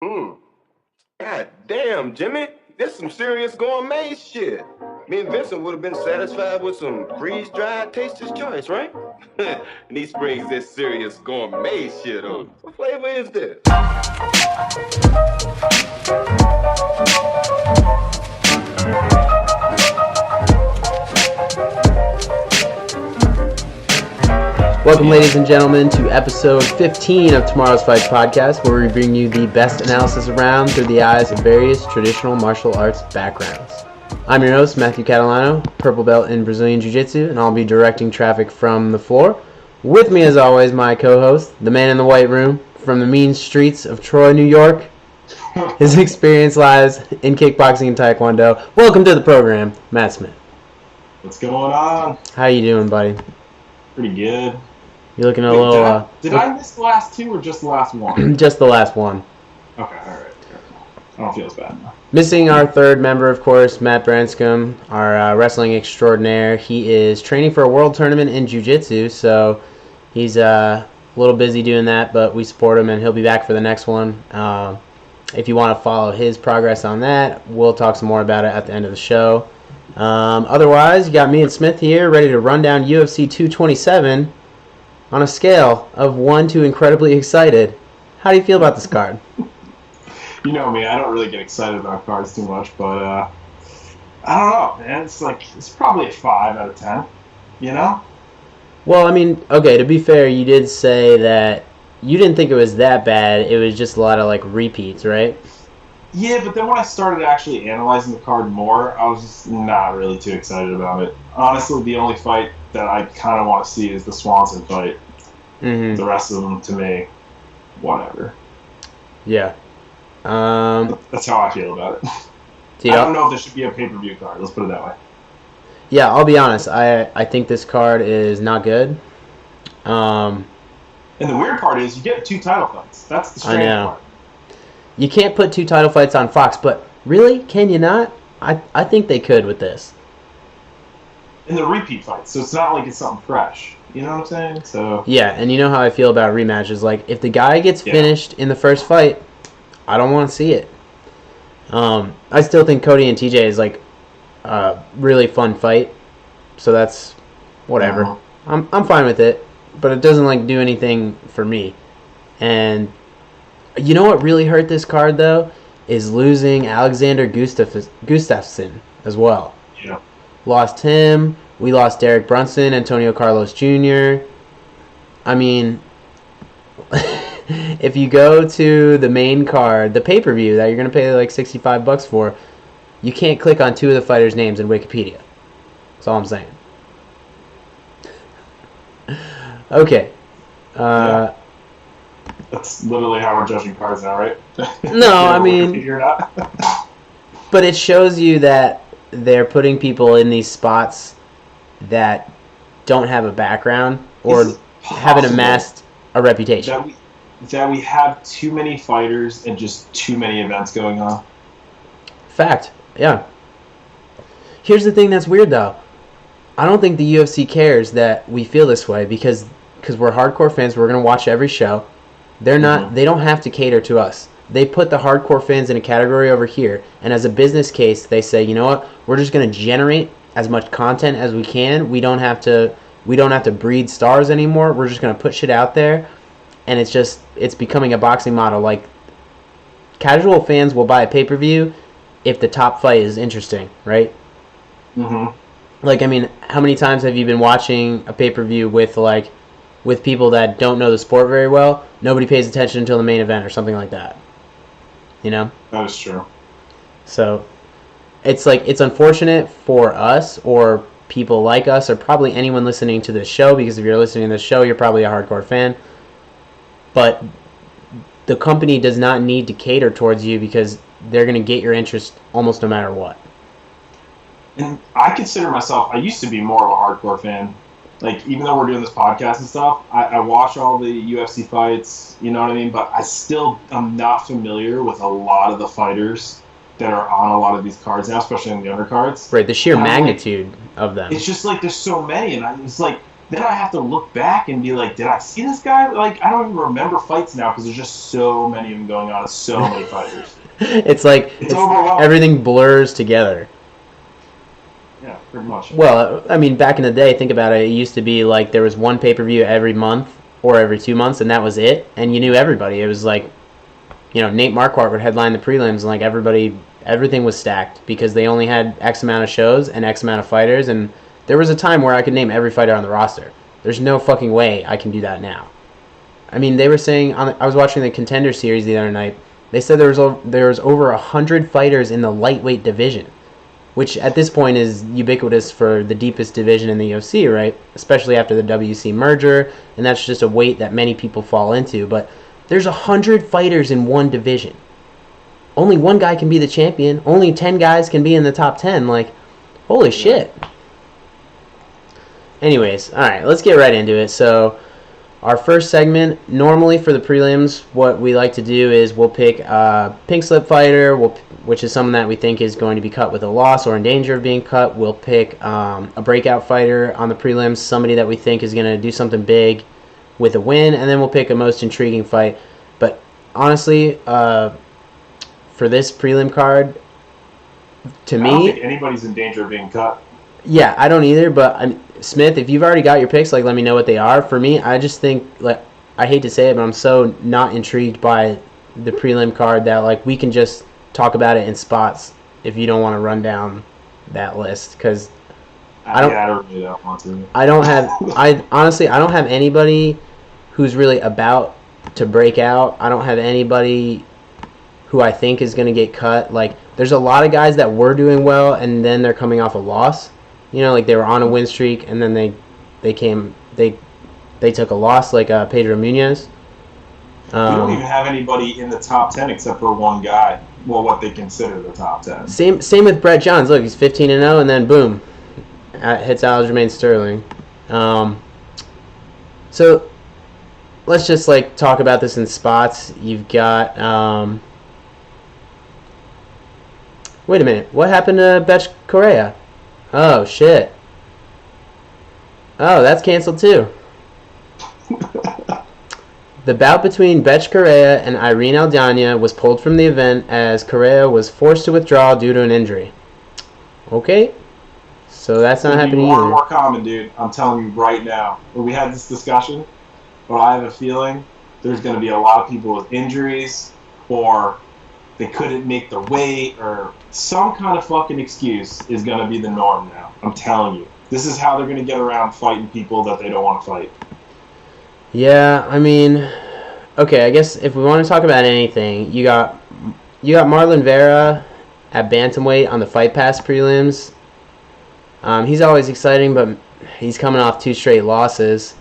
Hmm. God damn, Jimmy. This some serious gourmet shit. Me and Vincent would have been satisfied with some freeze-dried Taster's Choice, right? And these springs this serious gourmet shit on. What flavor is this? Welcome, ladies and gentlemen, to episode 15 of Tomorrow's Fight podcast, where we bring you the best analysis around through the eyes of various traditional martial arts backgrounds. I'm your host, Matthew Catalano, purple belt in Brazilian Jiu-Jitsu, and I'll be directing traffic from the floor. With me, as always, my co-host, the man in the white room, from the mean streets of Troy, New York. His experience lies in kickboxing and Taekwondo. Welcome to the program, Matt Smith. What's going on? How you doing, buddy? Pretty good. You're looking a little... Did I miss the last two or just the last one? Just the last one. Okay, alright. I don't feel as bad now. Missing our third member, of course, Matt Branscombe, our wrestling extraordinaire. He is training for a world tournament in Jiu-Jitsu, so he's a little busy doing that, but we support him, and he'll be back for the next one. If you want to follow his progress on that, we'll talk some more about it at the end of the show. Otherwise, you got me and Smith here, ready to run down UFC 227 on a scale of 1 to incredibly excited. How do you feel about this card? You know me, I don't really get excited about cards too much, but I don't know, man. It's probably a 5 out of 10, you know? Well, I mean, okay, to be fair, you did say that you didn't think it was that bad. It was just a lot of, repeats, right? Yeah, but then when I started actually analyzing the card more, I was just not really too excited about it. Honestly, the only fight that I kind of want to see is the Swanson fight. Mm-hmm. The rest of them, to me, whatever. Yeah. That's how I feel about it. I don't know if there should be a pay-per-view card. Let's put it that way. Yeah, I'll be honest. I think this card is not good. And the weird part is you get 2 title fights. That's the strange part. You can't put 2 title fights on Fox, but really? Can you not? I think they could with this. In the repeat fights, so it's not like it's something fresh. You know what I'm saying? So yeah, and you know how I feel about rematches. Like, if the guy gets finished in the first fight, I don't want to see it. I still think Cody and TJ is a really fun fight, so that's whatever. Uh-huh. I'm fine with it, but it doesn't do anything for me. And you know what really hurt this card though is losing Alexander Gustafsson as well. Yeah. Lost him. We lost Derek Brunson, Antonio Carlos Jr. I mean, if you go to the main card, the pay-per-view that you're going to pay $65 for, you can't click on 2 of the fighters' names in Wikipedia. That's all I'm saying. Okay. Yeah. That's literally how we're judging cards now, right? No, I mean... But it shows you that they're putting people in these spots that don't have a background or haven't amassed a reputation. That we have too many fighters and just too many events going on. Fact, yeah. Here's the thing that's weird, though. I don't think the UFC cares that we feel this way because we're hardcore fans. We're going to watch every show. They're not. Mm-hmm. They don't have to cater to us. They put the hardcore fans in a category over here, and as a business case, they say, you know what? We're just going to generate as much content as we can. We don't have to breed stars anymore. We're just going to put shit out there, and it's becoming a boxing model. Like, casual fans will buy a pay-per-view if the top fight is interesting, right? Mm-hmm. I mean, how many times have you been watching a pay-per-view with people that don't know the sport very well? Nobody pays attention until the main event or something like that. You know? That is true. So, it's unfortunate for us or people like us or probably anyone listening to this show, because if you're listening to this show, you're probably a hardcore fan. But the company does not need to cater towards you because they're going to get your interest almost no matter what. And I consider myself, I used to be more of a hardcore fan. Even though we're doing this podcast and stuff, I watch all the UFC fights, you know what I mean? But I'm not familiar with a lot of the fighters that are on a lot of these cards now, especially in the undercards. Right, the sheer magnitude of them. It's just there's so many, and it's then I have to look back and be like, did I see this guy? Like, I don't even remember fights now because there's just so many of them going on. So many fighters. It's like it's overwhelming. Everything blurs together. Yeah, pretty much. Well, I mean, back in the day, think about it. It used to be like there was one pay-per-view every month or every 2 months, and that was it. And you knew everybody. It was like, Nate Marquardt would headline the prelims, and like everything was stacked because they only had X amount of shows and X amount of fighters. And there was a time where I could name every fighter on the roster. There's no fucking way I can do that now. I mean, they were saying I was watching the Contender Series the other night. They said there was over 100 fighters in the lightweight division, which at this point is ubiquitous for the deepest division in the UFC, right? Especially after the WC merger, and that's just a weight that many people fall into. But there's 100 fighters in one division. Only one guy can be the champion. Only 10 guys can be in the top 10. Like, holy shit. Anyways, all right, let's get right into it. So, our first segment, normally for the prelims, what we like to do is we'll pick a pink slip fighter, which is someone that we think is going to be cut with a loss or in danger of being cut. We'll pick a breakout fighter on the prelims, somebody that we think is going to do something big with a win, and then we'll pick a most intriguing fight. But honestly, for this prelim card, to me, I don't think anybody's in danger of being cut. Yeah, I don't either, but Smith, if you've already got your picks, like, let me know what they are. For me, I just think, like, I hate to say it, but I'm so not intrigued by the prelim card that, like, we can just talk about it in spots if you don't want to run down that list, because I don't really want to. Honestly, I don't have anybody who's really about to break out. I don't have anybody who I think is going to get cut. Like, there's a lot of guys that were doing well, and then they're coming off a loss. Like they were on a win streak, and then they took a loss, like Pedro Munez. We don't even have anybody in the top 10 except for one guy. Well, what they consider the top 10. Same with Brett Johns. Look, he's 15-0, and then boom, hits Aljamain Sterling. So let's just like talk about this in spots. You've got. Wait a minute. What happened to Betch Correa? Oh, shit. Oh, that's canceled too. The bout between Betch Correa and Irene Aldana was pulled from the event as Correa was forced to withdraw due to an injury. Okay. So that's not happening either. More common, dude. I'm telling you right now. When we had this discussion, but I have a feeling there's going to be a lot of people with injuries, or they couldn't make the weight, or some kind of fucking excuse is going to be the norm now. I'm telling you. This is how they're going to get around fighting people that they don't want to fight. Yeah, I mean, okay, I guess if we want to talk about anything, you got Marlon Vera at bantamweight on the Fight Pass prelims. He's always exciting, but he's coming off 2 straight losses.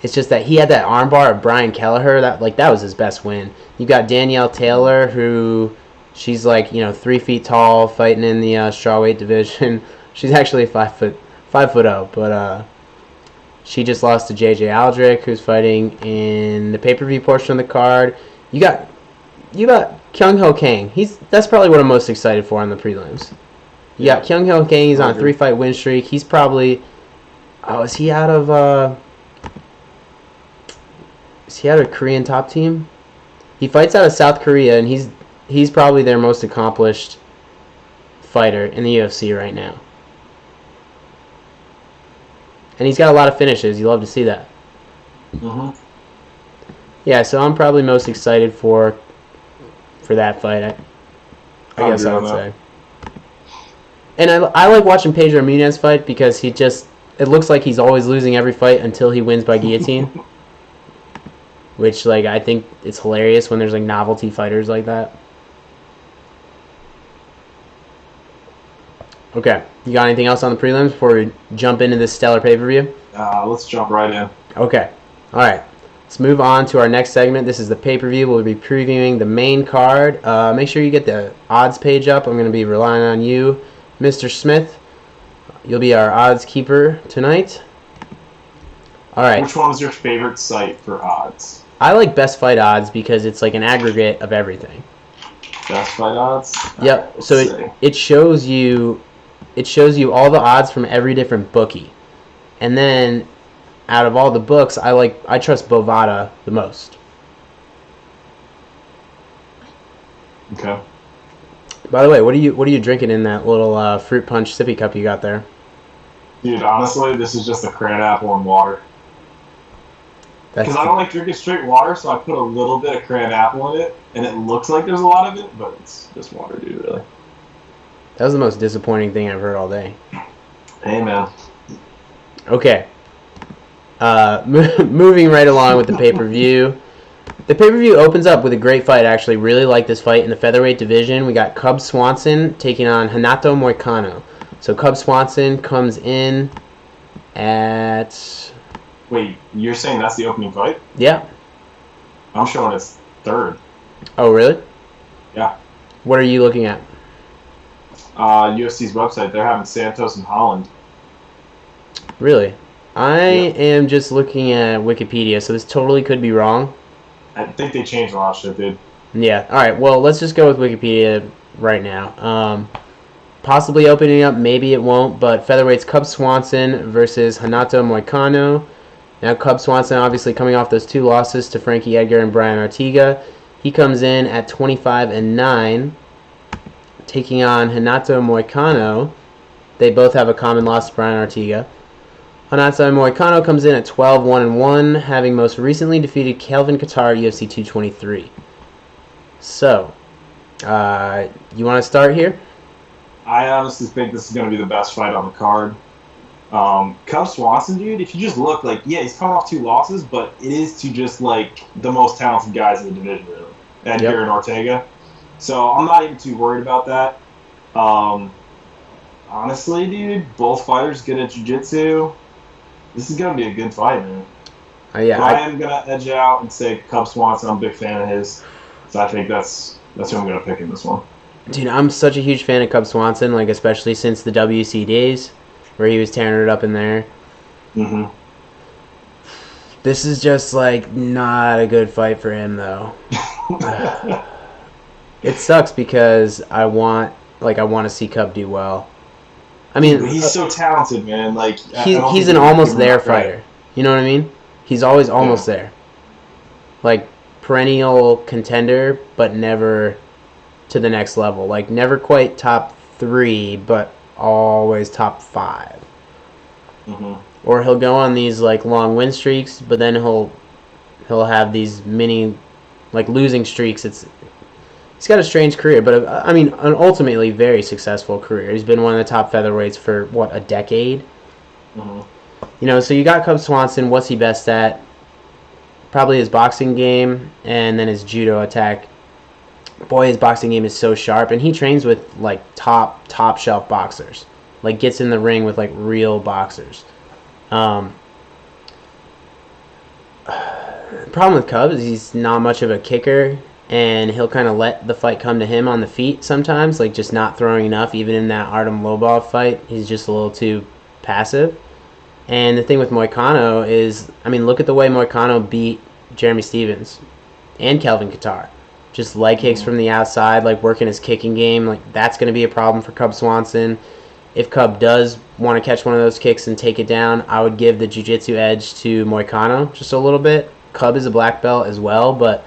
It's just that he had that armbar of Brian Kelleher. That was his best win. You got Danielle Taylor, who she's like 3 feet tall, fighting in the strawweight division. She's actually 5'0", but she just lost to JJ Aldrich, who's fighting in the pay-per-view portion of the card. You got Kyung Ho Kang. That's probably what I'm most excited for on the prelims. You got Kyung Ho Kang. He's on a 3-fight win streak. He's probably is he out of a Korean top team? He fights out of South Korea, and he's probably their most accomplished fighter in the UFC right now. And he's got a lot of finishes. You love to see that. Mm-hmm. Yeah, so I'm probably most excited for that fight. I guess I would say. And I like watching Pedro Munez fight because it looks like he's always losing every fight until he wins by guillotine. Which, like, I think it's hilarious when there's, like, novelty fighters like that. Okay. You got anything else on the prelims before we jump into this stellar pay-per-view? Let's jump right in. Okay. All right. Let's move on to our next segment. This is the pay-per-view. We'll be previewing the main card. Make sure you get the odds page up. I'm going to be relying on you, Mr. Smith. You'll be our odds keeper tonight. All right. Which one is your favorite site for odds? I like Best Fight Odds because it's like an aggregate of everything. Best Fight Odds? Yep. So it shows you all the odds from every different bookie. And then out of all the books, I trust Bovada the most. Okay. By the way, what are you drinking in that little fruit punch sippy cup you got there? Dude, honestly, this is just a crabapple and water. Because I don't like drinking straight water, so I put a little bit of crabapple in it, and it looks like there's a lot of it, but it's just water, dude, really. That was the most disappointing thing I've heard all day. Hey, man. Okay. Moving right along with the pay-per-view. The pay-per-view opens up with a great fight. I actually really like this fight in the featherweight division. We got Cub Swanson taking on Renato Moicano. So Cub Swanson comes in at... Wait, you're saying that's the opening fight? Yeah. I'm showing it's third. Oh, really? Yeah. What are you looking at? UFC's website. They're having Santos and Holland. Really? I am just looking at Wikipedia, so this totally could be wrong. I think they changed a lot of shit, dude. Yeah. All right. Well, let's just go with Wikipedia right now. Possibly opening up, maybe it won't. But featherweight's Cub Swanson versus Renato Moicano. Now, Cub Swanson obviously coming off those 2 losses to Frankie Edgar and Brian Ortega. He comes in at 25-9, taking on Renato Moicano. They both have a common loss to Brian Ortega. Renato Moicano comes in at 12-1-1, having most recently defeated Kelvin Kattar at UFC 223. So, you want to start here? I honestly think this is going to be the best fight on the card. Cub Swanson, dude, if you just look, like, yeah, he's coming off 2 losses, but it is to just, like, the most talented guys in the division, really. Edgar and Ortega. So I'm not even too worried about that. Honestly, dude, both fighters good at Jiu-Jitsu. This is going to be a good fight, man. Yeah, I am going to edge out and say Cub Swanson. I'm a big fan of his. So I think that's who I'm going to pick in this one. Dude, I'm such a huge fan of Cub Swanson, like, especially since the WC days, where he was tearing it up in there. Mm-hmm. This is just, like, not a good fight for him, though. It sucks because I want to see Cub do well. I mean, he's so talented, man. Like, he's an almost there fighter. You know what I mean? He's always almost there. Like, perennial contender, but never to the next level. Like, never quite top 3, but always top 5. Mm-hmm. Or he'll go on these, like, long win streaks, but then he'll have these mini, like, losing streaks. He's got a strange career, but, I mean, an ultimately very successful career. He's been one of the top featherweights for, what, a decade? Mm-hmm. You know, so you got Cub Swanson. What's he best at? Probably his boxing game and then his judo attack. Boy, his boxing game is so sharp, and he trains with, like, top shelf boxers. Like, gets in the ring with, like, real boxers. Problem with Cub is he's not much of a kicker, and he'll kind of let the fight come to him on the feet sometimes, like just not throwing enough. Even in that Artem Lobov fight, he's just a little too passive. And the thing with Moicano is, I mean, look at the way Moicano beat Jeremy Stevens and Kelvin Kattar. Just leg kicks from the outside, like working his kicking game. Like, that's going to be a problem for Cub Swanson. If Cub does want to catch one of those kicks and take it down, I would give the jiu-jitsu edge to Moicano just a little bit. Cub is a black belt as well, but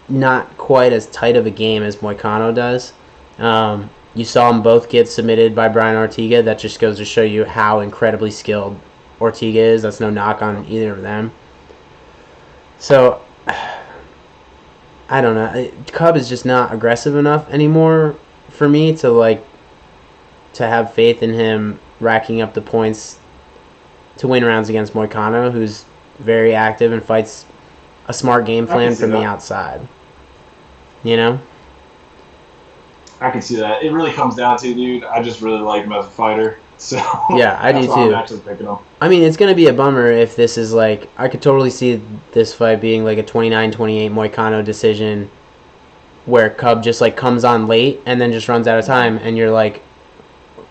not quite as tight of a game as Moicano does. You saw them both get submitted by Brian Ortega. That just goes to show you how incredibly skilled Ortega is. That's no knock on either of them. So, I don't know. Cub is just not aggressive enough anymore for me to have faith in him racking up the points to win rounds against Moicano, who's very active and fights a smart game plan from the outside. You know? I can see that. It really comes down to, dude, I just really like him as a fighter. So yeah, I do too. I'm actually picking him. I mean, it's going to be a bummer if this is like, I could totally see this fight being like a 29-28 Moicano decision where Cub just like comes on late and then just runs out of time, and you're like,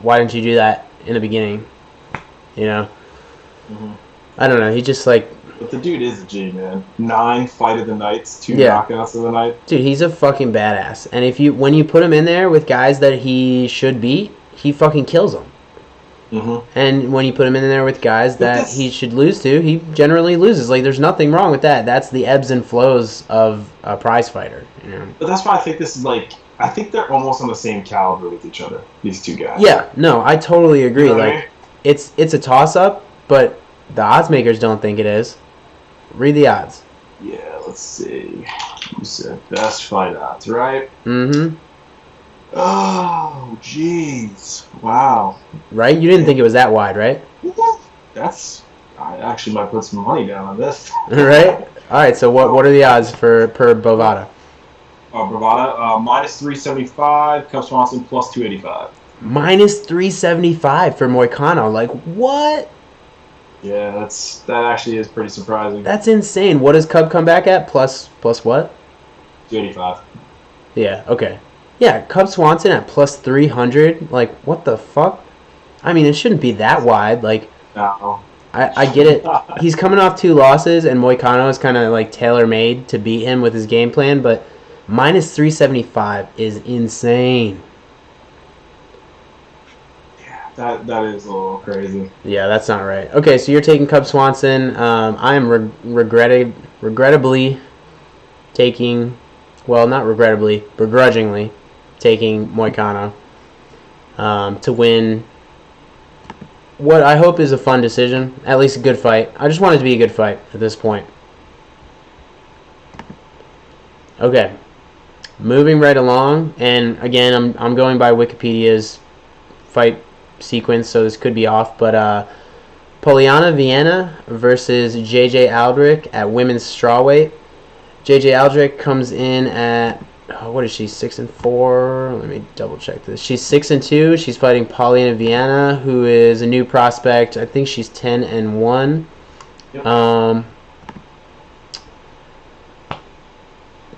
why didn't you do that in the beginning? You know? Mm-hmm. I don't know. He just like... But the dude is a G, man. 9 fight of the nights, 2 knockouts of the night. Dude, he's a fucking badass. And when you put him in there with guys that he should beat, he fucking kills them. And when you put him in there with guys that he should lose to, he generally loses. Like, there's nothing wrong with that. That's the ebbs and flows of a prize fighter. You know? But that's why I think this is like, I think they're almost on the same caliber with each other, these two guys. Yeah, no, I totally agree. You know what I like, mean? it's a toss-up, but the odds makers don't think it is. Read the odds. Yeah, let's see. You said best fight odds, right? Mm-hmm. Oh, jeez. Wow. Right? You didn't think it was that wide, right? I actually might put some money down on this. Right? All right, so what are the odds per Bovada? Bravada, minus 375, Cub Swanson plus 285. Minus 375 for Moicano. Like, what? Yeah, that actually is pretty surprising. That's insane. What does Cub come back at? Plus what? 285. Yeah, okay. Yeah, Cub Swanson at plus 300. Like, what the fuck? I mean, it shouldn't be that wide. Like, No. I get it. He's coming off 2 losses, and Moicano is kind of like tailor-made to beat him with his game plan, but minus 375 is insane. Yeah, that is a little crazy. Yeah, that's not right. Okay, so you're taking Cub Swanson. I am regrettably taking, well, not regrettably, begrudgingly taking Moicano to win what I hope is a fun decision, at least a good fight. I just want it to be a good fight at this point. Okay, moving right along, and again, I'm going by Wikipedia's fight sequence, so this could be off, but Poliana Viana versus JJ Aldrich at women's strawweight. JJ Aldrich comes in at, what is she, 6-4? Let me double check this. She's 6-2. She's fighting Poliana Viana, who is a new prospect. I think she's 10-1. Yep.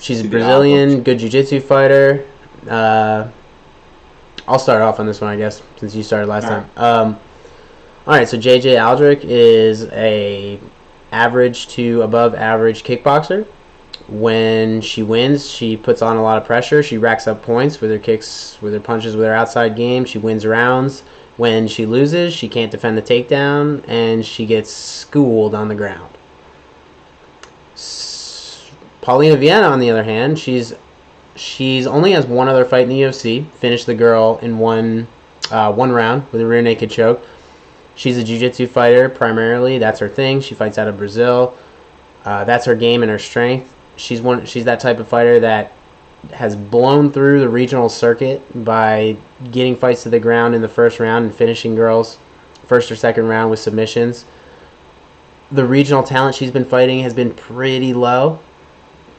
She's a Brazilian, good jiu-jitsu fighter. I'll start off on this one, I guess, since you started last time. All right, so JJ Aldrich is a average to above average kickboxer. When she wins, she puts on a lot of pressure. She racks up points with her kicks, with her punches, with her outside game. She wins rounds. When she loses, she can't defend the takedown, and she gets schooled on the ground. Paulina Viana, on the other hand, she's only has one other fight in the UFC. Finished the girl in one round with a rear naked choke. She's a jiu-jitsu fighter primarily. That's her thing. She fights out of Brazil. That's her game and her strength. She's that type of fighter that has blown through the regional circuit by getting fights to the ground in the first round and finishing girls first or second round with submissions. The regional talent she's been fighting has been pretty low,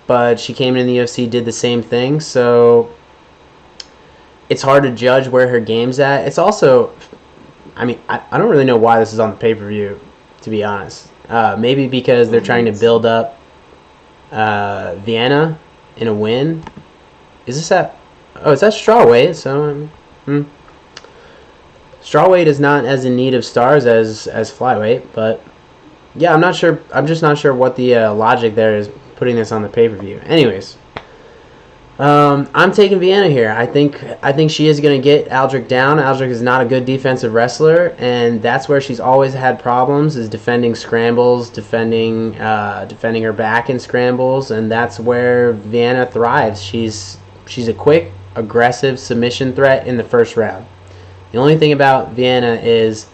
but she came in the UFC, did the same thing, so it's hard to judge where her game's at. It's also, I mean, I don't really know why this is on the pay-per-view, to be honest. Maybe because they're trying to build up Viana in a win. Is this at... Oh, it's at strawweight, so... Strawweight is not as in need of stars as flyweight, but... Yeah, I'm not sure. I'm just not sure what the logic there is putting this on the pay-per-view. Anyways, I'm taking Viana here. I think she is going to get Aldrich down. Aldrich is not a good defensive wrestler, and that's where she's always had problems, is defending scrambles, defending her back in scrambles, and that's where Viana thrives. She's a quick, aggressive submission threat in the first round. The only thing about Viana is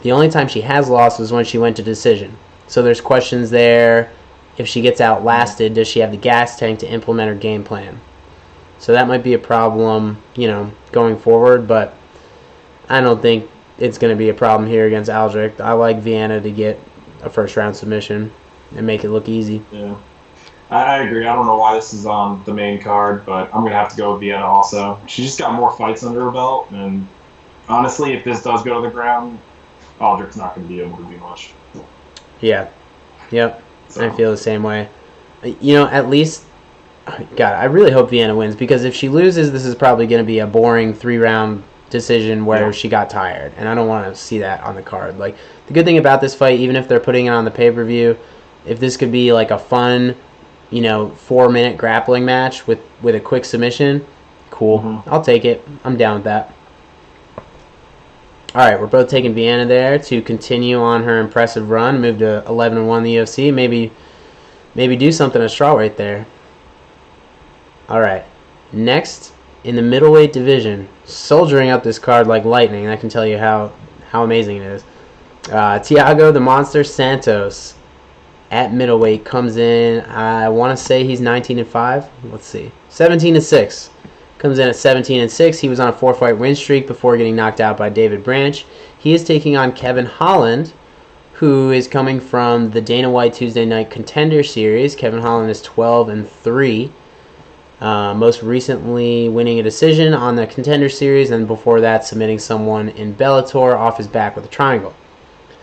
the only time she has lost was when she went to decision. So there's questions there. If she gets outlasted, does she have the gas tank to implement her game plan? So that might be a problem, going forward, but I don't think it's going to be a problem here against Aldrich. I like Viana to get a first-round submission and make it look easy. Yeah, I agree. I don't know why this is on the main card, but I'm going to have to go with Viana also. She just got more fights under her belt, and honestly, if this does go to the ground, Aldrich's not going to be able to do much. Yeah. Yep. So. I feel the same way. At least, God, I really hope Viana wins, because if she loses, this is probably going to be a boring 3-round decision where she got tired, and I don't want to see that on the card. Like, the good thing about this fight, even if they're putting it on the pay-per-view, if this could be like a fun, 4-minute grappling match with a quick submission, cool. I'll take it. I'm down with that. All right, we're both taking Viana there to continue on her impressive run, move to 11-1 in the UFC. Maybe do something at strawweight there. All right, next in the middleweight division, soldiering up this card like lightning. I can tell you how amazing it is. Thiago the Monster Santos at middleweight comes in. I want to say he's 19-5. Let's see, 17-6. Comes in at 17-6. He was on a 4-fight win streak before getting knocked out by David Branch. He is taking on Kevin Holland, who is coming from the Dana White Tuesday Night Contender Series. Kevin Holland is 12-3. Most recently winning a decision on the Contender Series, and before that submitting someone in Bellator off his back with a triangle.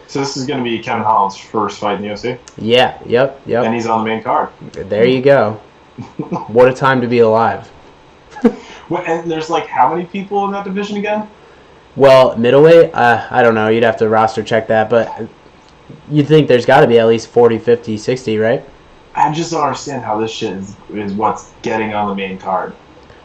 So this is going to be Kevin Holland's first fight in the UFC? Yeah, yep. And he's on the main card. There you go. What a time to be alive. And there's like how many people in that division again? Well, middleweight, I don't know. You'd have to roster check that, but you'd think there's got to be at least 40, 50, 60, right? I just don't understand how this shit is what's getting on the main card.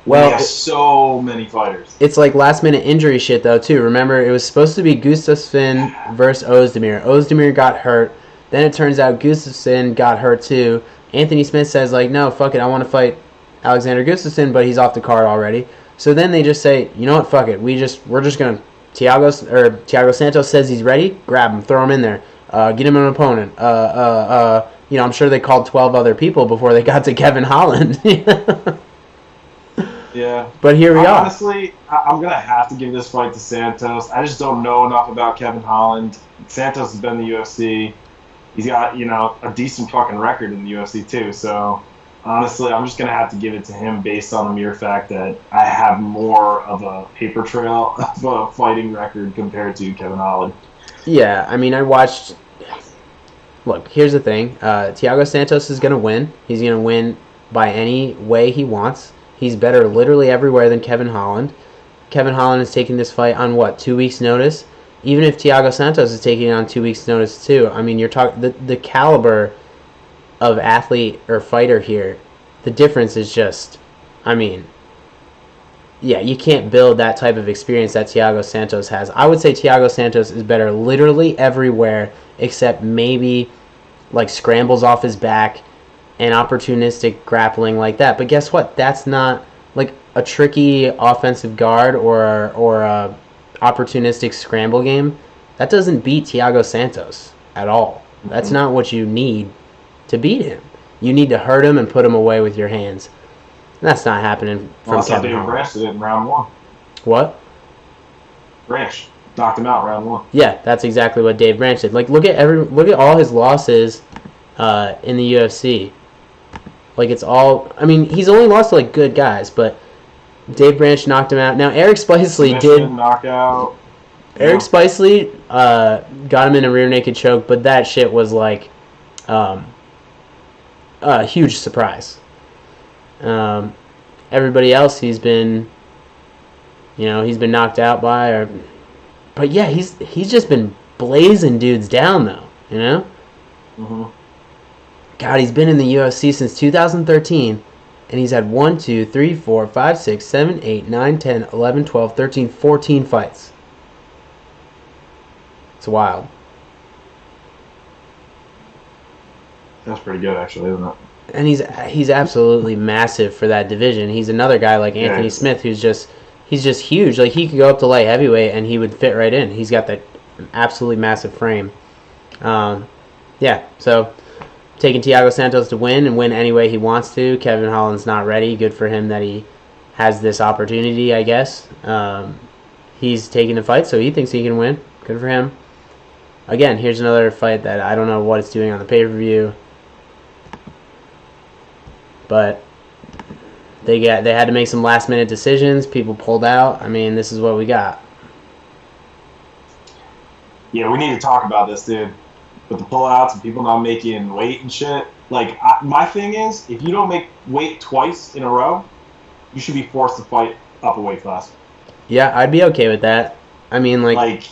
Well, we have so many fighters. It's like last-minute injury shit, though, too. Remember, it was supposed to be Gustafsson versus Ozdemir. Ozdemir got hurt. Then it turns out Gustafsson got hurt, too. Anthony Smith says, like, no, fuck it, I want to fight Alexander Gustafsson, but he's off the card already. So then they just say, you know what, fuck it. We're just going to... Thiago Santos says he's ready. Grab him. Throw him in there. Get him an opponent. I'm sure they called 12 other people before they got to Kevin Holland. Yeah. But here we are. Honestly, I'm going to have to give this fight to Santos. I just don't know enough about Kevin Holland. Santos has been in the UFC. He's got, a decent fucking record in the UFC too. So, honestly, I'm just going to have to give it to him based on the mere fact that I have more of a paper trail of a fighting record compared to Kevin Holland. Yeah, I mean, I watched... Look, here's the thing. Thiago Santos is going to win. He's going to win by any way he wants. He's better literally everywhere than Kevin Holland. Kevin Holland is taking this fight on, 2 weeks' notice? Even if Thiago Santos is taking it on 2 weeks' notice, too. I mean, you're talking... The caliber of athlete or fighter here, the difference is just... I mean... Yeah, you can't build that type of experience that Thiago Santos has. I would say Thiago Santos is better literally everywhere except maybe like scrambles off his back and opportunistic grappling like that. But guess what? That's not like a tricky offensive guard or a opportunistic scramble game. That doesn't beat Thiago Santos at all. That's not what you need to beat him. You need to hurt him and put him away with your hands. That's not happening from Kevin Holland. Branch did it in round 1. What? Branch knocked him out round 1. Yeah, that's exactly what Dave Branch did. Like, look at all his losses in the UFC. Like, it's all... I mean, he's only lost to, like, good guys, but Dave Branch knocked him out. Now, Eric Spicely did... knockout. Eric Spicely got him in a rear naked choke, but that shit was, like, a huge surprise. Everybody else he's been knocked out by, but yeah, he's just been blazing dudes down though, God, he's been in the UFC since 2013, and he's had 1, 2, 3, 4, 5, 6, 7, 8, 9, 10, 11, 12, 13, 14 fights. It's wild. That's pretty good, actually, isn't it? And he's absolutely massive for that division. He's another guy like Anthony Smith who's just huge. Like, he could go up to light heavyweight and he would fit right in. He's got that absolutely massive frame. So taking Thiago Santos to win and win any way he wants to. Kevin Holland's not ready. Good for him that he has this opportunity, I guess. He's taking the fight, so he thinks he can win. Good for him. Again, here's another fight that I don't know what it's doing on the pay-per-view. But they had to make some last-minute decisions. People pulled out. I mean, this is what we got. Yeah, we need to talk about this, dude. With the pullouts and people not making weight and shit. Like, my thing is, if you don't make weight twice in a row, you should be forced to fight up a weight class. Yeah, I'd be okay with that. I mean, like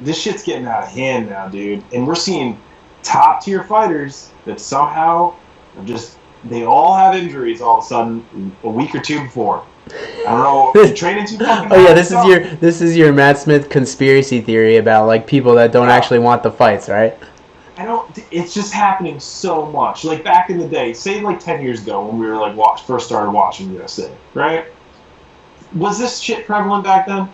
this shit's getting out of hand now, dude. And we're seeing top-tier fighters that somehow are just... They all have injuries all of a sudden a week or two before. I don't know. You're training too fucking Oh yeah, hard. this is your Matt Smith conspiracy theory about like people that don't actually want the fights, right? I don't. It's just happening so much. Like back in the day, say like 10 years ago when we were like first started watching UFC, right? Was this shit prevalent back then?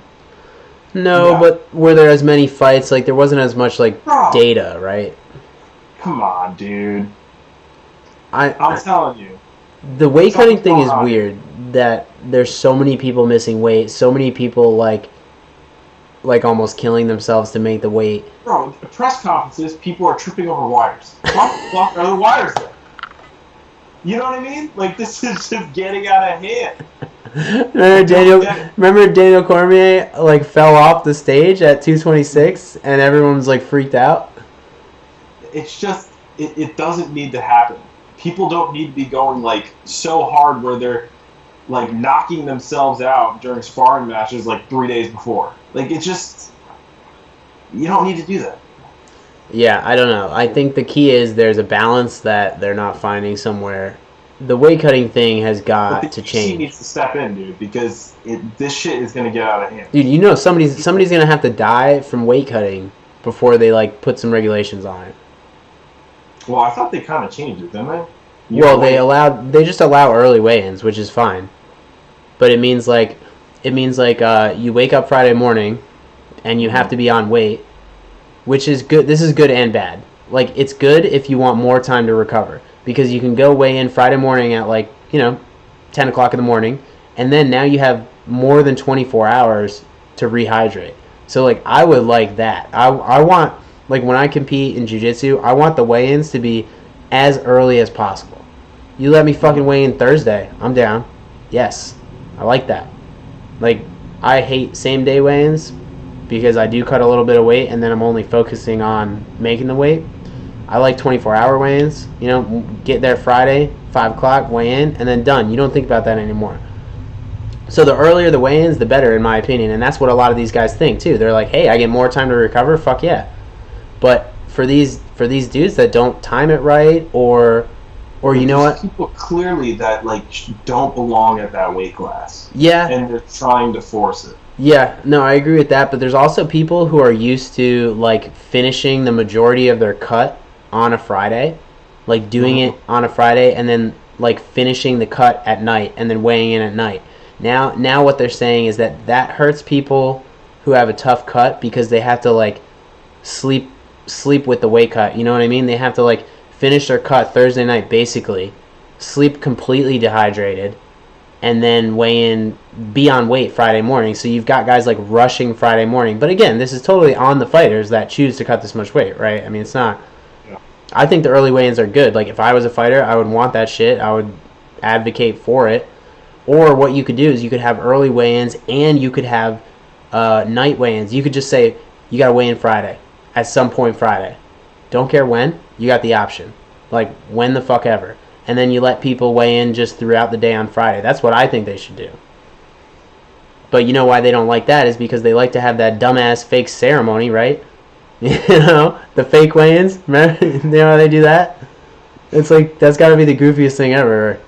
No, but were there as many fights? Like there wasn't as much like Bro, data, right? come on, dude. I'm telling you. The weight cutting Something's thing going is on. weird. That there's so many people missing weight, so many people like almost killing themselves to make the weight. Bro, at press conferences, people are tripping over wires. What the fuck are the wires there? You know what I mean? Like, this is just getting out of hand. Remember Daniel Cormier like fell off the stage at 226 and everyone was like freaked out? It's just, it doesn't need to happen. People don't need to be going like so hard where they're like knocking themselves out during sparring matches like 3 days before. Like, it's just, you don't need to do that. Yeah, I don't know. I think the key is there's a balance that they're not finding somewhere. The weight cutting thing has got to UFC change. needs to step in, dude, because this shit is gonna get out of hand. Dude, you know somebody's gonna have to die from weight cutting before they like put some regulations on it. Well, I thought they kind of changed it, didn't they? They just allow early weigh-ins, which is fine. But it means like you wake up Friday morning and you have to be on weight, which is good. This is good and bad. Like, it's good if you want more time to recover because you can go weigh in Friday morning at 10 o'clock in the morning, and then now you have more than 24 hours to rehydrate. So like, I would like that. I want, like, when I compete in jiu-jitsu, I want the weigh-ins to be as early as possible. You let me fucking weigh in Thursday, I'm down. Yes, I like that. Like, I hate same-day weigh-ins because I do cut a little bit of weight and then I'm only focusing on making the weight. I like 24-hour weigh-ins. You know, get there Friday, 5 o'clock, weigh in, and then done. You don't think about that anymore. So the earlier the weigh-ins, the better, in my opinion. And that's what a lot of these guys think, too. They're like, hey, I get more time to recover? Fuck yeah. But for these dudes that don't time it right, or you know what? People clearly that like don't belong at that weight class. Yeah. And they're trying to force it. Yeah, no, I agree with that. But there's also people who are used to like finishing the majority of their cut on a Friday, like doing it on a Friday, and then like finishing the cut at night and then weighing in at night. Now what they're saying is that hurts people who have a tough cut because they have to like sleep with the weight cut. You know what I mean? They have to like finish their cut Thursday night basically, sleep completely dehydrated, and then weigh in, be on weight Friday morning. So you've got guys like rushing Friday morning. But again, this is totally on the fighters that choose to cut this much weight, right? I mean, it's not. Yeah. I think the early weigh-ins are good. Like, if I was a fighter, I would want that shit. I would advocate for it. Or what you could do is you could have early weigh-ins and you could have night weigh-ins. You could just say, you got to weigh in Friday, at some point Friday. Don't care when, you got the option. Like, when the fuck ever. And then you let people weigh in just throughout the day on Friday. That's what I think they should do. But you know why they don't like that is because they like to have that dumbass fake ceremony, right? You know, the fake weigh-ins. Remember? You know how they do that? It's like, that's got to be the goofiest thing ever.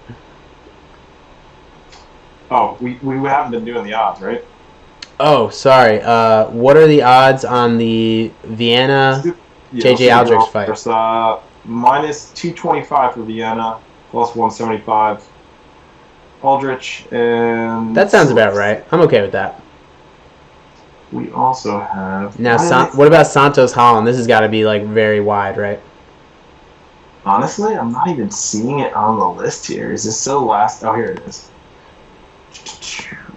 Oh, we haven't been doing the odds, right? Oh, sorry. What are the odds on the Viana JJ Aldrich fight? Minus 225 for Viana, plus 175 Aldrich, and that sounds about right. I'm okay with that. We also have now. What about Santos Holland? This has got to be like very wide, right? Honestly, I'm not even seeing it on the list here. Is this so last? Oh, here it is.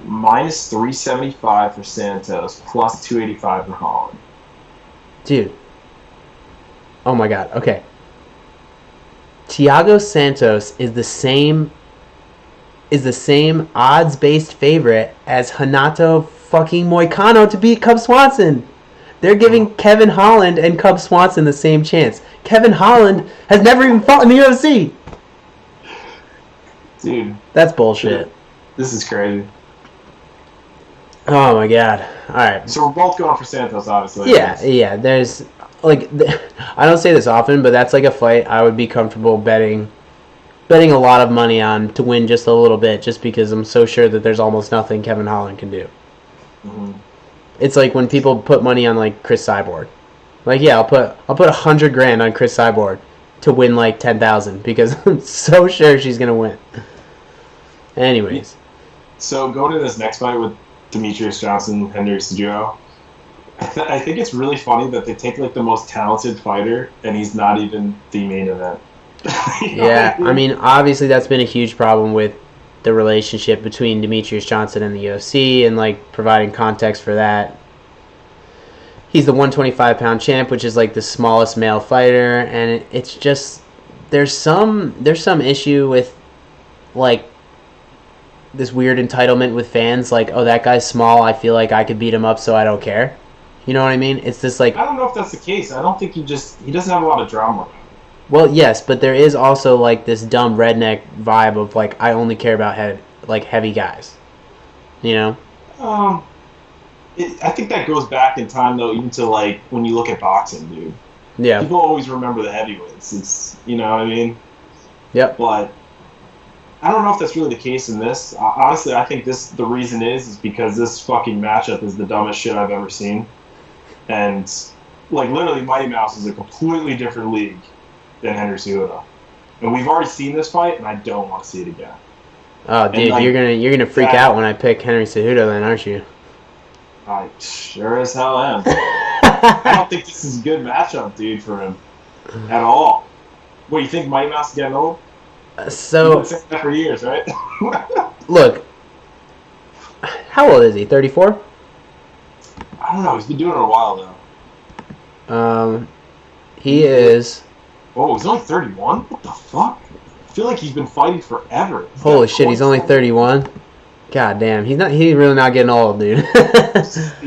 Minus 375 for Santos, plus 285 for Holland. Dude. Oh my God. Okay. Thiago Santos is the same odds-based favorite as Renato fucking Moicano to beat Cub Swanson. They're giving Kevin Holland and Cub Swanson the same chance. Kevin Holland has never even fought in the UFC. Dude. That's bullshit. This is crazy. Oh my God. All right. So we're both going for Santos, obviously. Yeah. There's like, I don't say this often, but that's like a fight I would be comfortable betting betting a lot of money on to win just a little bit, just because I'm so sure that there's almost nothing Kevin Holland can do. Mm-hmm. It's like when people put money on like Chris Cyborg. Like, yeah, I'll put $100,000 on Chris Cyborg to win like 10,000 because I'm so sure she's gonna win. Anyways, so going to this next fight with Demetrius Johnson, Henry Cejudo, I think it's really funny that they take like the most talented fighter and he's not even the main event. Yeah, I mean, obviously that's been a huge problem with the relationship between Demetrius Johnson and the UFC, and like providing context for that. He's the 125-pound champ, which is like the smallest male fighter, and it's just there's some issue with like this weird entitlement with fans, like, oh, that guy's small, I feel like I could beat him up, so I don't care. You know what I mean? It's this like, I don't know if that's the case. I don't think he doesn't have a lot of drama. well, yes, but there is also like this dumb redneck vibe of like, I only care about heavy guys. You know? I think that goes back in time though, even to like when you look at boxing, dude. Yeah. People always remember the heavyweights. It's, you know what I mean? Yep. But I don't know if that's really the case in this. Honestly, I think the reason is because this fucking matchup is the dumbest shit I've ever seen. And like literally Mighty Mouse is a completely different league than Henry Cejudo. And we've already seen this fight and I don't want to see it again. Oh, dude, like, you're gonna freak out when I pick Henry Cejudo then, aren't you? I sure as hell am. I don't think this is a good matchup, dude, for him at all. What, you think Mighty Mouse is getting old? So You've been saying that for years, right? Look, how old is he? 34? I don't know. He's been doing it a while now. He is. Oh, he's only 31? What the fuck? I feel like he's been fighting forever. Holy shit, he's only 31? God damn, he's really not getting old, dude.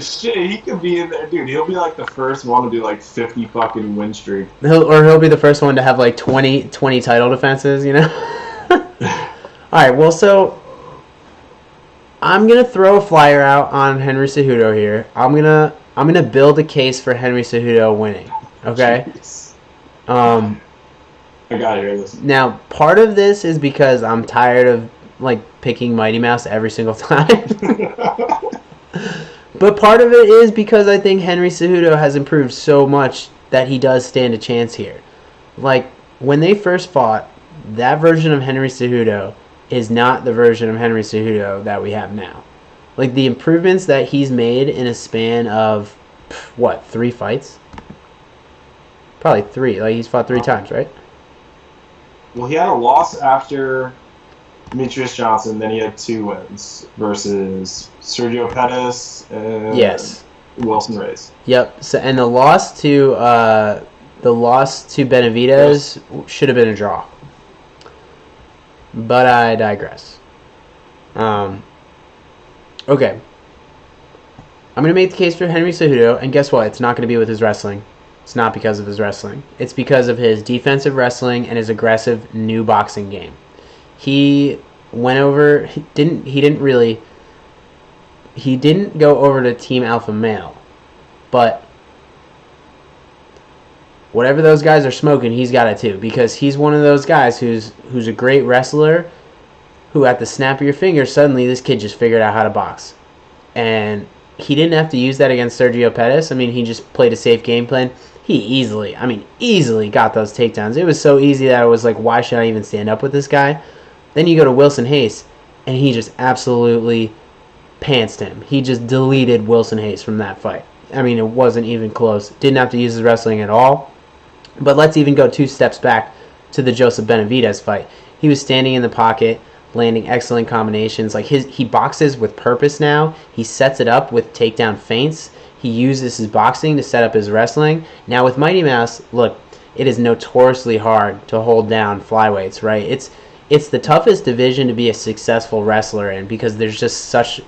Shit, he could be in there, dude. He'll be like the first one to do like 50 fucking win streak. He'll be the first one to have like 20 title defenses, you know? Alright, well, so I'm gonna throw a flyer out on Henry Cejudo here. I'm gonna build a case for Henry Cejudo winning. Okay? Jeez. I gotta hear this. Now, part of this is because I'm tired of like picking Mighty Mouse every single time. But part of it is because I think Henry Cejudo has improved so much that he does stand a chance here. Like, when they first fought, that version of Henry Cejudo is not the version of Henry Cejudo that we have now. Like, the improvements that he's made in a span of, 3 fights? Probably 3. Like, he's fought 3 times, right? Well, he had a loss after Demetrius Johnson, then he had 2 wins versus Sergio Pettis and Wilson Reyes. Yep. So, and the loss to Benavidez should have been a draw. But I digress. Okay. I'm going to make the case for Henry Cejudo, and guess what? It's not going to be with his wrestling. It's not because of his wrestling. It's because of his defensive wrestling and his aggressive new boxing game. He went over. He didn't go over to Team Alpha Male, but whatever those guys are smoking, he's got it too, because he's one of those guys who's a great wrestler, who at the snap of your finger, suddenly this kid just figured out how to box, and he didn't have to use that against Sergio Pettis. I mean, he just played a safe game plan. He easily got those takedowns. It was so easy that I was like, why should I even stand up with this guy? Then you go to Wilson Hayes, and he just absolutely pantsed him. He just deleted Wilson Hayes from that fight. I mean, it wasn't even close. Didn't have to use his wrestling at all. But let's even go 2 steps back to the Joseph Benavidez fight. He was standing in the pocket, landing excellent combinations. Like, he boxes with purpose now. He sets it up with takedown feints. He uses his boxing to set up his wrestling. Now with Mighty Mouse, look, it is notoriously hard to hold down flyweights, right? It's the toughest division to be a successful wrestler in, because there's just such,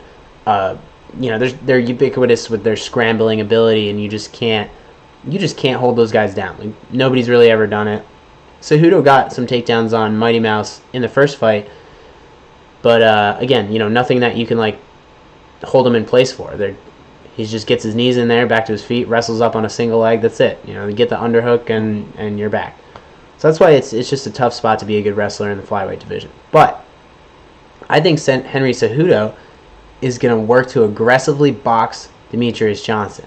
they're ubiquitous with their scrambling ability, and you just can't hold those guys down. Like, nobody's really ever done it. Cejudo got some takedowns on Mighty Mouse in the first fight, but again, nothing that you can like hold him in place for. He just gets his knees in there, back to his feet, wrestles up on a single leg. That's it. You get the underhook and you're back. So that's why it's just a tough spot to be a good wrestler in the flyweight division. But I think Henry Cejudo is going to work to aggressively box Demetrious Johnson.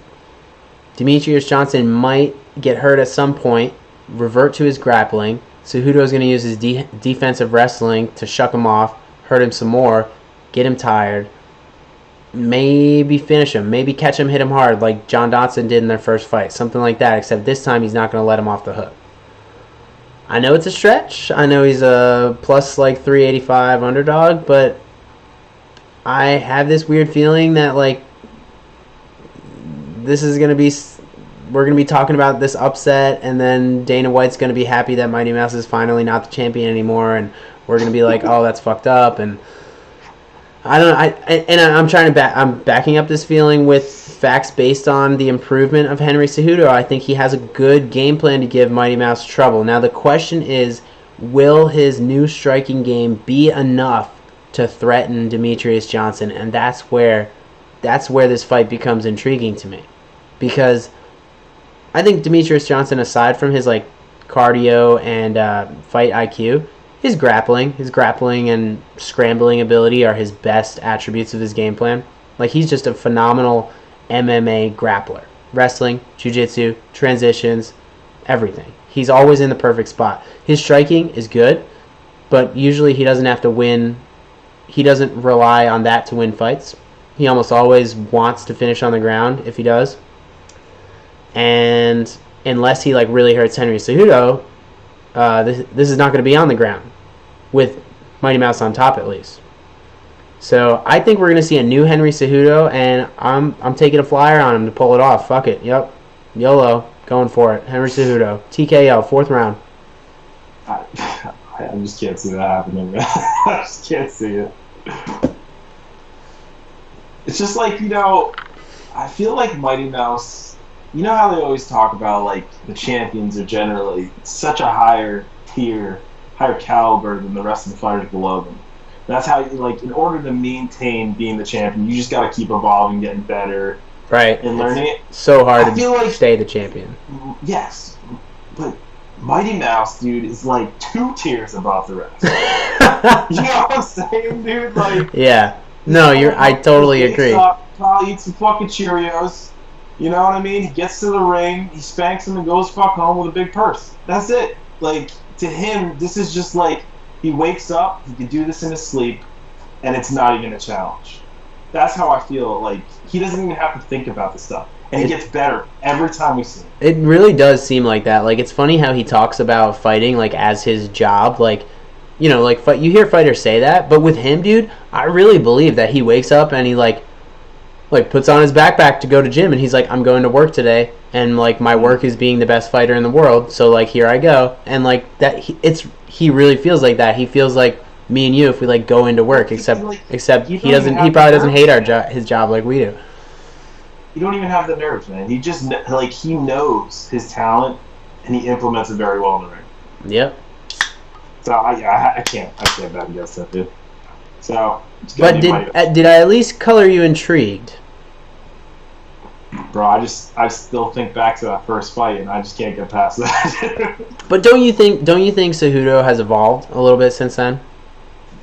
Demetrious Johnson might get hurt at some point, revert to his grappling. Cejudo is going to use his defensive wrestling to shuck him off, hurt him some more, get him tired, maybe finish him, maybe catch him, hit him hard like John Dodson did in their first fight, something like that, except this time he's not going to let him off the hook. I know it's a stretch. I know he's a plus like 385 underdog, but I have this weird feeling that like this is going to be, we're going to be talking about this upset, and then Dana White's going to be happy that Mighty Mouse is finally not the champion anymore, and we're going to be like, oh, that's fucked up. And I don't know. I'm backing up this feeling with facts based on the improvement of Henry Cejudo. I think he has a good game plan to give Mighty Mouse trouble. Now the question is, will his new striking game be enough to threaten Demetrious Johnson? And that's where this fight becomes intriguing to me, because I think Demetrious Johnson, aside from his like cardio and fight IQ, his grappling and scrambling ability are his best attributes of his game plan. Like, he's just a phenomenal MMA grappler. Wrestling, jiu-jitsu, transitions, everything. He's always in the perfect spot. His striking is good, but usually he doesn't have to win. He doesn't rely on that to win fights. He almost always wants to finish on the ground if he does. And unless he like really hurts Henry Cejudo, this is not going to be on the ground, with Mighty Mouse on top at least. So I think we're going to see a new Henry Cejudo, and I'm taking a flyer on him to pull it off. Fuck it. Yep. YOLO. Going for it. Henry Cejudo. TKO. 4th round. I just can't see that happening, man. I just can't see it. It's just like, I feel like Mighty Mouse, you know how they always talk about, like, the champions are generally such a higher tier, higher caliber than the rest of the fighters below them. That's how, like, in order to maintain being the champion, you just got to keep evolving, getting better, right, and learning it. So hard to stay the champion. Yes, but Mighty Mouse, dude, is like 2 tiers above the rest. You know what I'm saying, dude? Like, yeah. No, I totally agree. Probably eats some fucking Cheerios. You know what I mean? He gets to the ring, he spanks him, and goes fuck home with a big purse. That's it. Like, to him, this is just like, he wakes up, he can do this in his sleep, and it's not even a challenge. That's how I feel. Like, he doesn't even have to think about this stuff. And he gets better every time we see him. It really does seem like that. Like, it's funny how he talks about fighting, like, as his job. Like, you hear fighters say that, but with him, dude, I really believe that he wakes up and he, like puts on his backpack to go to gym, and he's like, I'm going to work today, and, like, my work is being the best fighter in the world, so, like, here I go. And, like, that he really feels like that. He feels like me and you if we, like, go into work, except he probably doesn't hate his job like we do. You don't even have the nerves, man. He just, like, he knows his talent, and he implements it very well in the ring. Yep. So I can't bet against that, dude. So, but did I at least color you intrigued? Bro, I still think back to that first fight, and I just can't get past that. But don't you think Cejudo has evolved a little bit since then?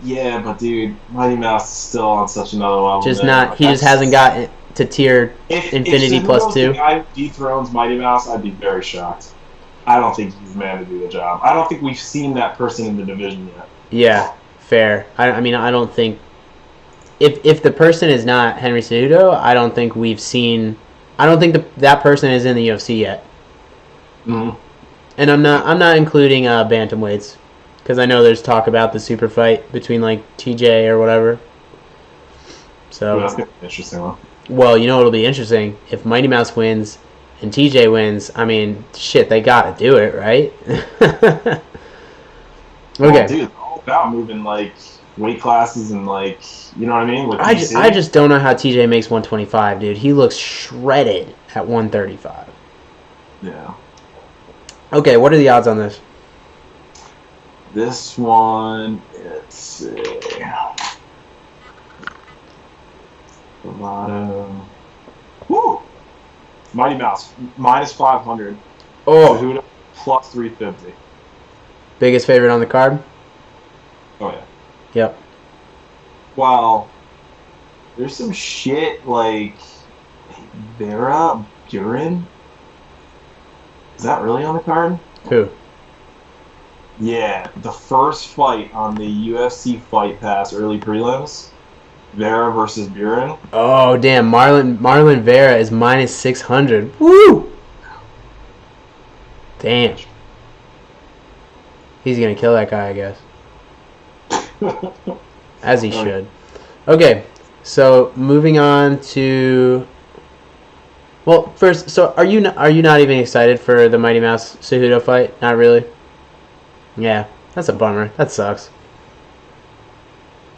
Yeah, but dude, Mighty Mouse is still on such another level. He just hasn't got to tier Infinity if plus 2. If the guy dethrones Mighty Mouse, I'd be very shocked. I don't think he's the man to do the job. I don't think we've seen that person in the division yet. Yeah, fair. I mean, I don't think if the person is not Henry Cejudo, I don't think we've seen. I don't think that person is in the UFC yet. Mm-hmm. And I'm not including bantamweights, because I know there's talk about the super fight between, like, TJ or whatever. So that's gonna be an interesting one. Well, you know what'll be interesting? If Mighty Mouse wins and TJ wins, I mean, shit, they gotta do it, right? Okay. Well, dude, it's all about moving, like, weight classes and, like, you know what I mean? With I just don't know how TJ makes 125, dude. He looks shredded at 135. Yeah. Okay, what are the odds on this? This one, let's see. Bravado. Woo! Mighty Mouse, minus 500. Oh. Cejudo, plus 350. Biggest favorite on the card? Oh, yeah. Yep. Well, there's some shit like Vera Buren. Is that really on the card? Who? Yeah, the first fight on the UFC Fight Pass early prelims, Vera versus Buren. Oh, damn. Marlon Vera is minus 600. Woo! Damn. He's going to kill that guy, I guess. As he should. Okay, so moving on to... Well, first, so are you not even excited for the Mighty Mouse Cejudo fight? Not really? Yeah, that's a bummer. That sucks.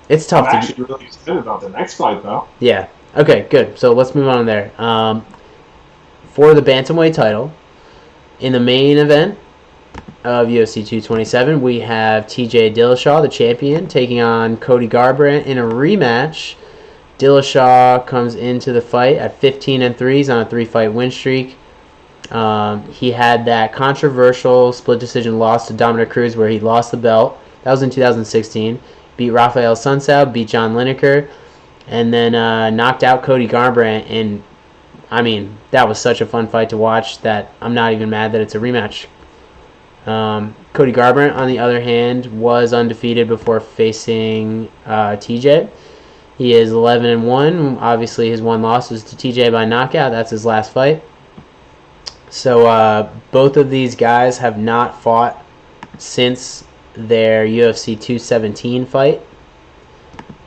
It's tough I'm to... actually really excited about the next fight, though. Yeah. Okay, good. So let's move on there. For the Bantamweight title, in the main event of UFC 227, we have TJ Dillashaw, the champion, taking on Cody Garbrandt in a rematch. Dillashaw comes into the fight at 15-3. He's on a 3-fight win streak. He had that controversial split decision loss to Dominic Cruz where he lost the belt. That was in 2016. Beat Rafael Sunsao, beat John Lineker, and then knocked out Cody Garbrandt. And, I mean, that was such a fun fight to watch that I'm not even mad that it's a rematch. Cody Garbrandt, on the other hand, was undefeated before facing TJ. He is 11-1. Obviously, his one loss was to TJ by knockout. That's his last fight. So both of these guys have not fought since their UFC 217 fight.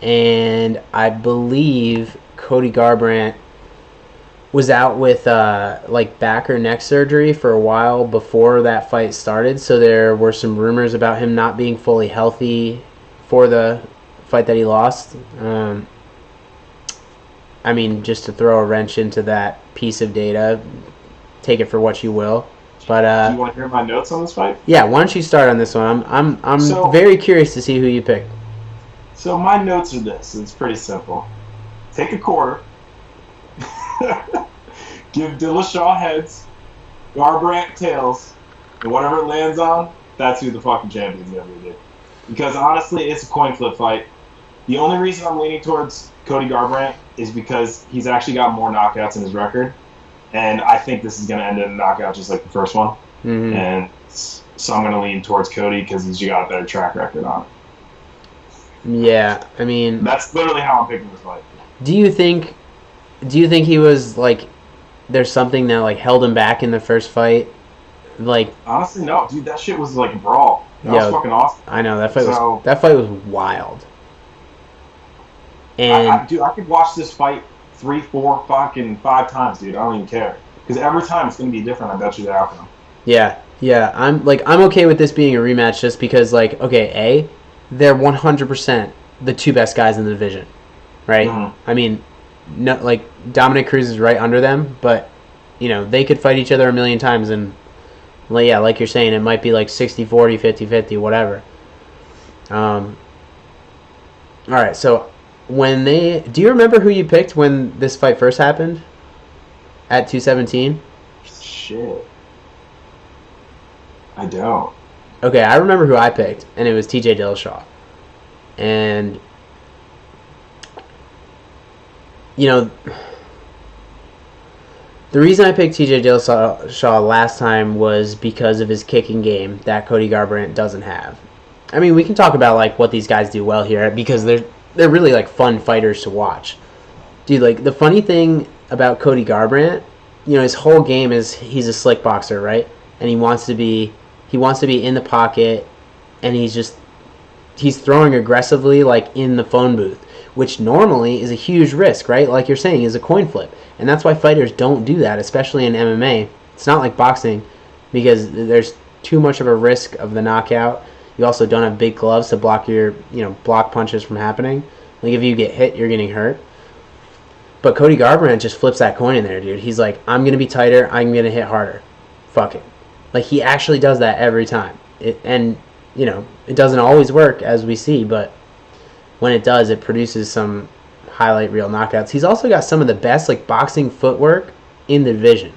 And I believe Cody Garbrandt was out with like back or neck surgery for a while before that fight started. So there were some rumors about him not being fully healthy for the fight that he lost. I mean, just to throw a wrench into that piece of data, take it for what you will. But Do you want to hear my notes on this fight? yeah, why don't you start on this one? I'm So- very curious to see who you pick. So my notes are this. It's pretty simple. Take a quarter. Give Dillashaw heads, Garbrandt tails, and whatever it lands on, that's who the fucking champion's gonna be. Because honestly, it's a coin flip fight. The only reason I'm leaning towards Cody Garbrandt is because he's actually got more knockouts in his record, and I think this is gonna end in a knockout just like the first one. Mm-hmm. And so I'm gonna lean towards Cody because he's got a better track record on it. Yeah, I mean, That's literally how I'm picking this fight. do you think he was like, there's something that like held him back in the first fight? Like, Honestly, no, dude, that shit was like a brawl. That Yeah. was fucking awesome. I know that fight So- was wild. And Dude, I could watch this fight 3, 4, fucking 5 times, dude. I don't even care. Because every time it's going to be different, I bet you the outcome. yeah, I'm okay with this being a rematch just because, like, okay, they're 100% the two best guys in the division, right? Mhm. I mean, no, like Dominic Cruz is right under them, but you know they could fight each other a million times, and yeah, like you're saying, it might be like 60-40, 50-50, whatever. All right, so do you remember who you picked when this fight first happened at 217? Shit. I don't. Okay, I remember who I picked, and it was TJ Dillashaw. And, you know, the reason I picked TJ Dillashaw last time was because of his kicking game that Cody Garbrandt doesn't have. I mean, we can talk about, like, what these guys do well here, because they're really, like, fun fighters to watch. Dude, like, the funny thing about Cody Garbrandt, you know, his whole game is he's a slick boxer, right? And he wants to be in the pocket, and he's throwing aggressively like in the phone booth, which normally is a huge risk, right? Like you're saying, is a coin flip. And that's why fighters don't do that, especially in MMA. It's not like boxing because there's too much of a risk of the knockout. You also don't have big gloves to block block punches from happening. Like if you get hit, you're getting hurt. But Cody Garbrandt just flips that coin in there, dude. He's like, I'm going to be tighter, I'm going to hit harder. Fuck it. Like, he actually does that every time. And, you know, it doesn't always work, as we see, but when it does, it produces some highlight reel knockouts. He's also got some of the best, like, boxing footwork in the division.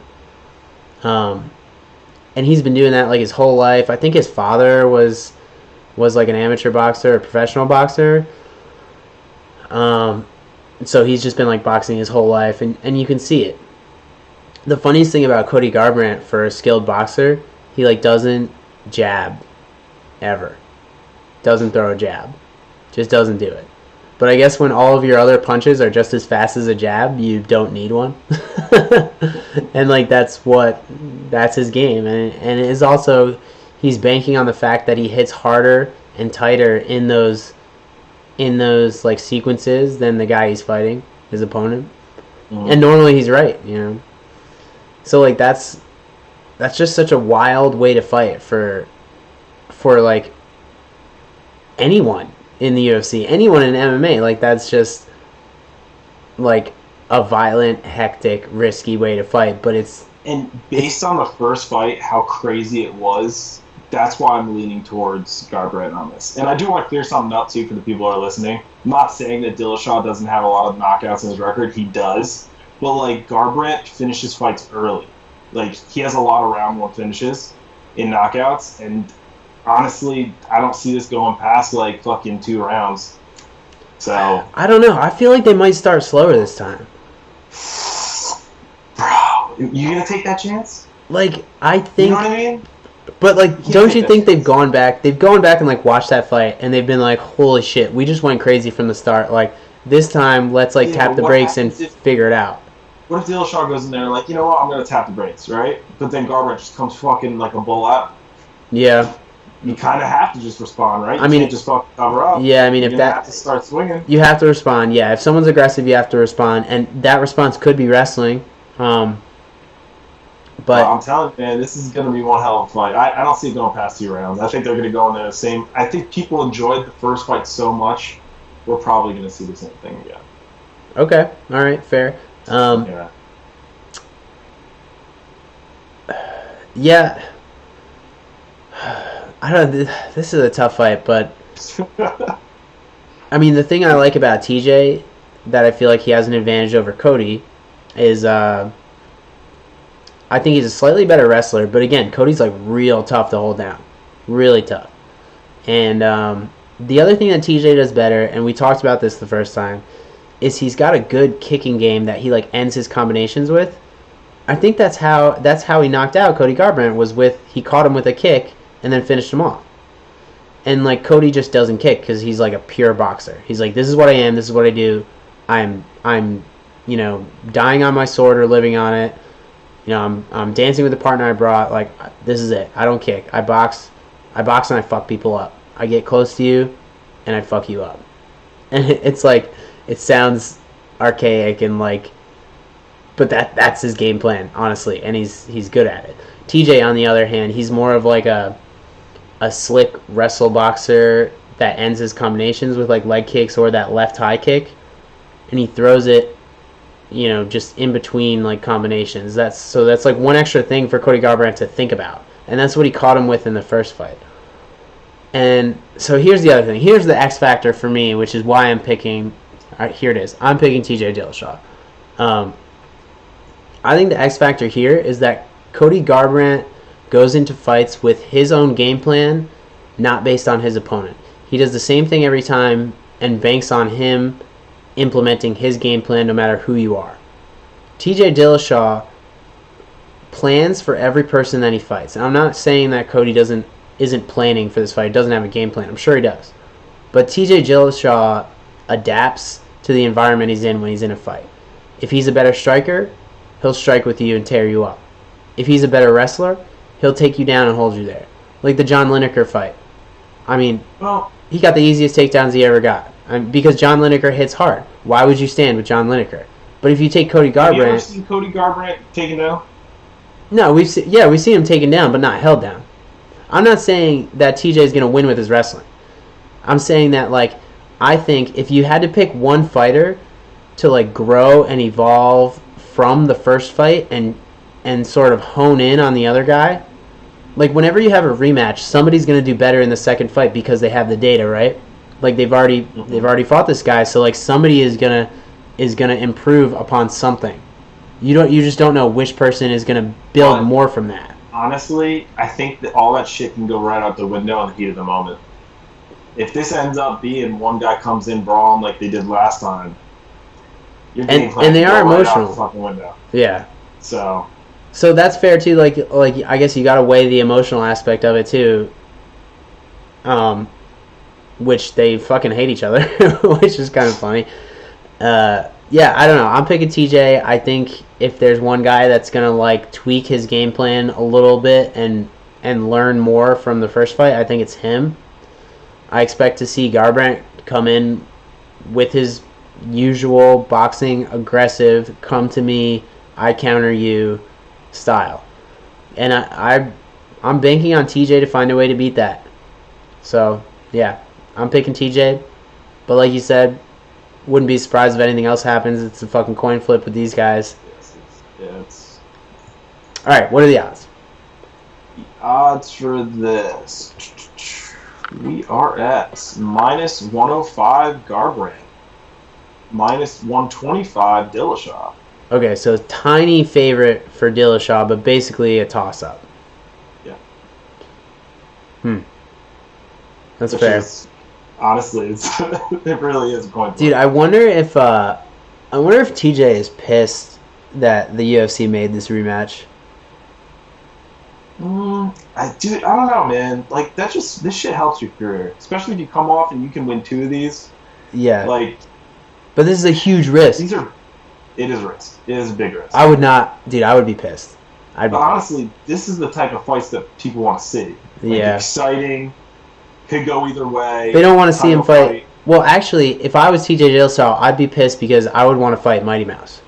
And and he's been doing that like his whole life. I think his father was like an amateur boxer, a professional boxer. So he's just been like boxing his whole life, and you can see it. The funniest thing about Cody Garbrandt, for a skilled boxer, he like doesn't jab ever. Doesn't throw a jab. Just doesn't do it. But I guess when all of your other punches are just as fast as a jab, you don't need one. And like that's his game, and it is also, he's banking on the fact that he hits harder and tighter in those like sequences than the guy he's fighting, his opponent. And normally he's right, you know. So like that's just such a wild way to fight for like anyone in the UFC, anyone in MMA. Like that's just like a violent, hectic, risky way to fight. But and based on the first fight, how crazy it was, that's why I'm leaning towards Garbrandt on this. And I do want to clear something up too for the people who are listening. I'm not saying that Dillashaw doesn't have a lot of knockouts in his record. He does. But like Garbrandt finishes fights early. Like he has a lot of round one finishes in knockouts, and honestly, I don't see this going past like fucking 2 rounds. So I don't know. I feel like they might start slower this time. Bro, you gonna take that chance? Like I think. You know what I mean? But like, don't you think they've gone back? They've gone back and like watched that fight, and they've been like, "Holy shit, we just went crazy from the start." Like this time, let's like tap the brakes and figure it out. What if Dillashaw goes in there and like, you know what, I'm gonna tap the brakes, right? But then Garbrandt just comes fucking like a bull out. Yeah. You kind of have to just respond, right? You I mean, can't just fucking cover up. Yeah, I mean, if that have to start swinging, you have to respond. Yeah, if someone's aggressive, you have to respond, and that response could be wrestling. But well, I'm telling you, man, this is going to be one hell of a fight. I don't see it going past 2 rounds. I think they're going to go in there the same. I think people enjoyed the first fight so much, we're probably going to see the same thing again. Okay, all right, fair. Yeah. Yeah. I don't know, this is a tough fight, but I mean, the thing I like about TJ that I feel like he has an advantage over Cody is I think he's a slightly better wrestler, but again, Cody's like real tough to hold down. Really tough. And the other thing that TJ does better, and we talked about this the first time, is he's got a good kicking game that he like ends his combinations with. I think that's how he knocked out Cody Garbrandt, he caught him with a kick and then finished him off. And like Cody just doesn't kick because he's like a pure boxer. He's like, this is what I am, this is what I do. I'm dying on my sword or living on it. You know, I'm dancing with the partner I brought. Like, this is it. I don't kick. I box and I fuck people up. I get close to you and I fuck you up. And it's like, it sounds archaic and like, but that's his game plan, honestly, and he's good at it. TJ, on the other hand, he's more of like a slick wrestle boxer that ends his combinations with like leg kicks or that left high kick, and he throws it, you know, just in between like combinations. That's like one extra thing for Cody Garbrandt to think about, and that's what he caught him with in the first fight. And so here's the other thing. Here's the X factor for me, which is why I'm picking. Here it is. I'm picking TJ Dillashaw. I think the X factor here is that Cody Garbrandt goes into fights with his own game plan, not based on his opponent. He does the same thing every time and banks on him implementing his game plan no matter who you are. TJ Dillashaw plans for every person that he fights. And I'm not saying that Cody isn't planning for this fight, doesn't have a game plan. I'm sure he does. But TJ Dillashaw adapts to the environment he's in when he's in a fight. If he's a better striker, he'll strike with you and tear you up. If he's a better wrestler, he'll take you down and hold you there. Like the John Lineker fight. I mean, he got the easiest takedowns he ever got. Because John Lineker hits hard. Why would you stand with John Lineker? But if you take Cody Garbrandt... Have you ever seen Cody Garbrandt taken down? No, we've seen him taken down, but not held down. I'm not saying that TJ is going to win with his wrestling. I'm saying that, like, I think if you had to pick one fighter to, like, grow and evolve from the first fight and sort of hone in on the other guy, like, whenever you have a rematch, somebody's going to do better in the second fight because they have the data, right? Like, they've already fought this guy, so, like, somebody is gonna improve upon something. You just don't know which person is gonna build more from that. honestly, I think that all that shit can go right out the window in the heat of the moment. If this ends up being one guy comes in brawling like they did last time, your game plan and they can are go right emotional. out the fucking window. Yeah. So that's fair too. Like I guess you got to weigh the emotional aspect of it too. Which they fucking hate each other, which is kind of funny. Yeah, I don't know. I'm picking TJ. I think if there's one guy that's gonna like tweak his game plan a little bit and learn more from the first fight, I think it's him. I expect to see Garbrandt come in with his usual boxing aggressive, come to me, I counter you style. And I'm banking on TJ to find a way to beat that. So, yeah, I'm picking TJ. But like you said, wouldn't be surprised if anything else happens. It's a fucking coin flip with these guys. it's Alright, what are the odds? the odds for this. We are at -105 Garbrandt, -125 Dillashaw. Okay, so tiny favorite for Dillashaw, but basically a toss-up. Yeah. That's Which fair. is, honestly, it really is a coin flip. Dude, I wonder if TJ is pissed that the UFC made this rematch. I don't know, man. Like this shit helps your career, especially if you come off and you can win 2 of these. Yeah. Like, But this is a huge risk. it is a risk. It is a big risk. I would not, dude. I would be pissed. I'd be But honestly, this is the type of fights that people want to see. Like, Yeah. exciting. Could go either way. They don't want to see him Title fight. Well, actually, if I was TJ Dillashaw, I'd be pissed because I would want to fight Mighty Mouse.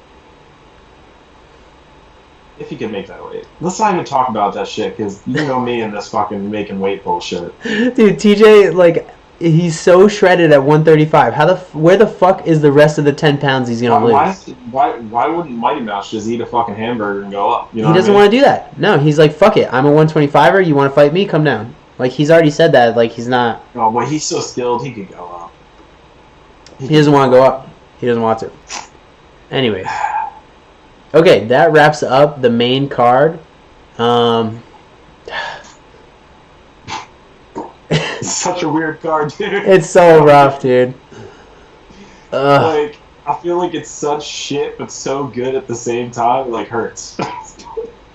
If he can make that weight. Let's not even talk about that shit, because you know me and this fucking making weight bullshit. Dude, TJ, like, he's so shredded at 135. Where the fuck is the rest of the 10 pounds he's gonna lose? Why wouldn't Mighty Mouse just eat a fucking hamburger and go up? You know He doesn't want to do that. No, he's like, fuck it. I'm a 125er. You want to fight me? Come down. Like, he's already said that. Like, he's not. Oh, but he's so skilled, he could go up. He doesn't want to go up. He doesn't want to. Anyway. Okay, that wraps up the main card. It's such a weird card, dude. It's so rough, dude. Like, I feel like it's such shit, but so good at the same time. Like, hurts.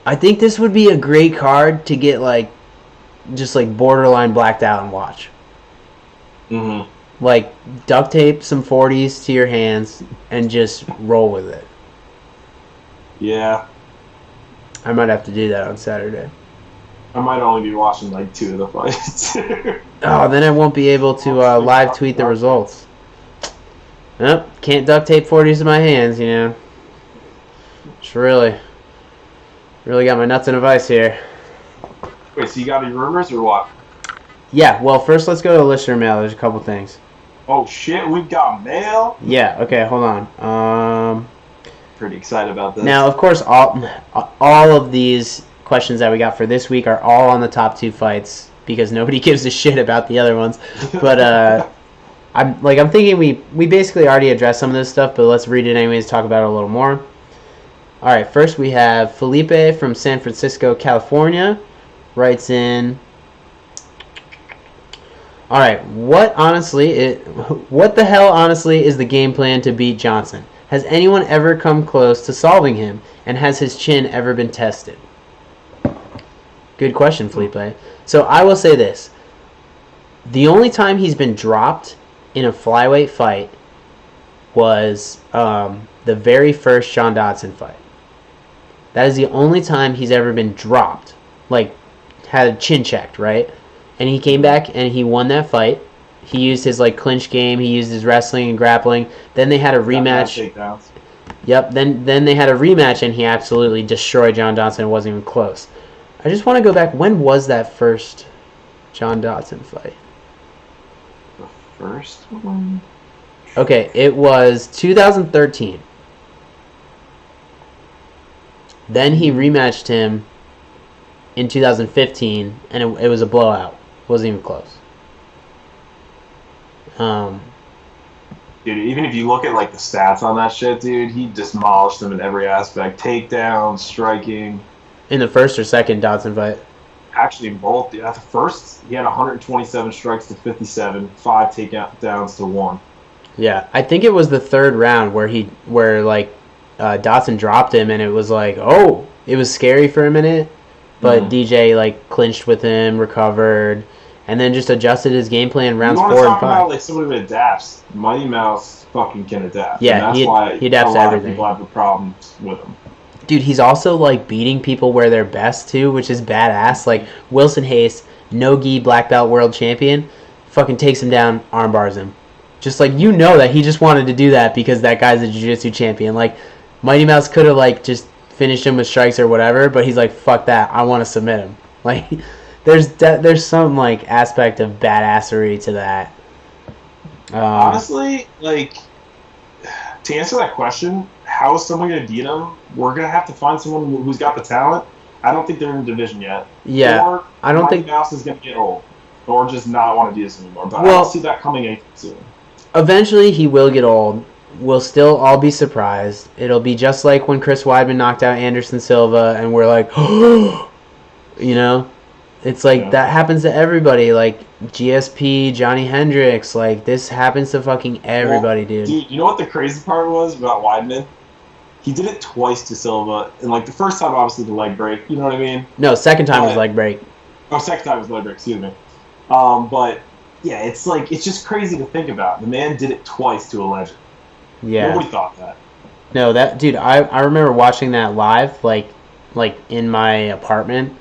I think this would be a great card to get, like, just, like, borderline blacked out and watch. Mm-hmm. Like, duct tape some 40s to your hands and just roll with it. Yeah. I might have to do that on Saturday. I might only be watching, like, 2 of the fights. Oh, then I won't be able to live tweet the results. Nope, can't duct tape 40s to my hands, you know. It's really got my nuts in a vice here. Wait, so you got any rumors or what? Yeah, well, first let's go to listener mail. There's a couple things. Oh, shit, we've got mail? Yeah, okay, hold on. Pretty excited about this. Now, of course, all of these questions that we got for this week are all on the top 2 fights because nobody gives a shit about the other ones. But I'm thinking we basically already addressed some of this stuff, but let's read it anyways, talk about it a little more. All right, first we have Felipe from San Francisco, California, writes in. All right, what the hell honestly is the game plan to beat Johnson? Has anyone ever come close to solving him, and has his chin ever been tested? Good question, Felipe. So I will say this. The only time he's been dropped in a flyweight fight was the very first John Dodson fight. That is the only time he's ever been dropped, like had a chin checked, right? And he came back and he won that fight. He used his like clinch game. He used his wrestling and grappling. Then they had a rematch. Yep. Then they had a rematch and he absolutely destroyed John Dodson. It wasn't even close. I just want to go back. When was that first John Dodson fight? The first one? Okay, it was 2013. Then he rematched him in 2015, and it was a blowout. It wasn't even close. Dude, even if you look at like the stats on that shit, dude, he demolished them in every aspect. Takedown, striking. In the first or second Dodson fight? Actually, both. At the first, he had 127 strikes to 57, 5 takedowns to 1. Yeah, I think it was the third round where Dodson dropped him, and it was like, oh, it was scary for a minute, but DJ like clinched with him, recovered, and then just adjusted his game plan rounds 4 and 5. You want to talk about like somebody who adapts? Mighty Mouse fucking can adapt. Yeah, and that's why he adapts a lot to everything. Of people have the problems with him. Dude, he's also like beating people where they're best too, which is badass. Like Wilson Hayes, no-gi black belt world champion, fucking takes him down, armbars him. Just like, you know that he just wanted to do that because that guy's a jiu-jitsu champion. Like, Mighty Mouse could have like just finished him with strikes or whatever, but he's like, fuck that, I want to submit him. Like, there's some like aspect of badassery to that. Honestly, like, to answer that question, how is someone going to beat him? We're going to have to find someone who's got the talent. I don't think they're in the division yet. Yeah, or I don't think Mouse is going to get old or just not want to do this anymore. But I don't see that coming anytime soon. Eventually, he will get old. We'll still all be surprised. It'll be just like when Chris Weidman knocked out Anderson Silva, and we're like, oh, you know? It's like that happens to everybody. Like GSP, Johnny Hendricks. Like, this happens to fucking everybody, dude. You know what the crazy part was about Weidman? He did it twice to Silva. And, like, the first time, obviously, the leg break. You know what I mean? No, second time was leg break. Oh, second time was leg break. Excuse me. But, yeah, it's like, it's just crazy to think about. The man did it twice to a legend. Yeah. Nobody thought that. No, that, dude, I remember watching that live, like in my apartment.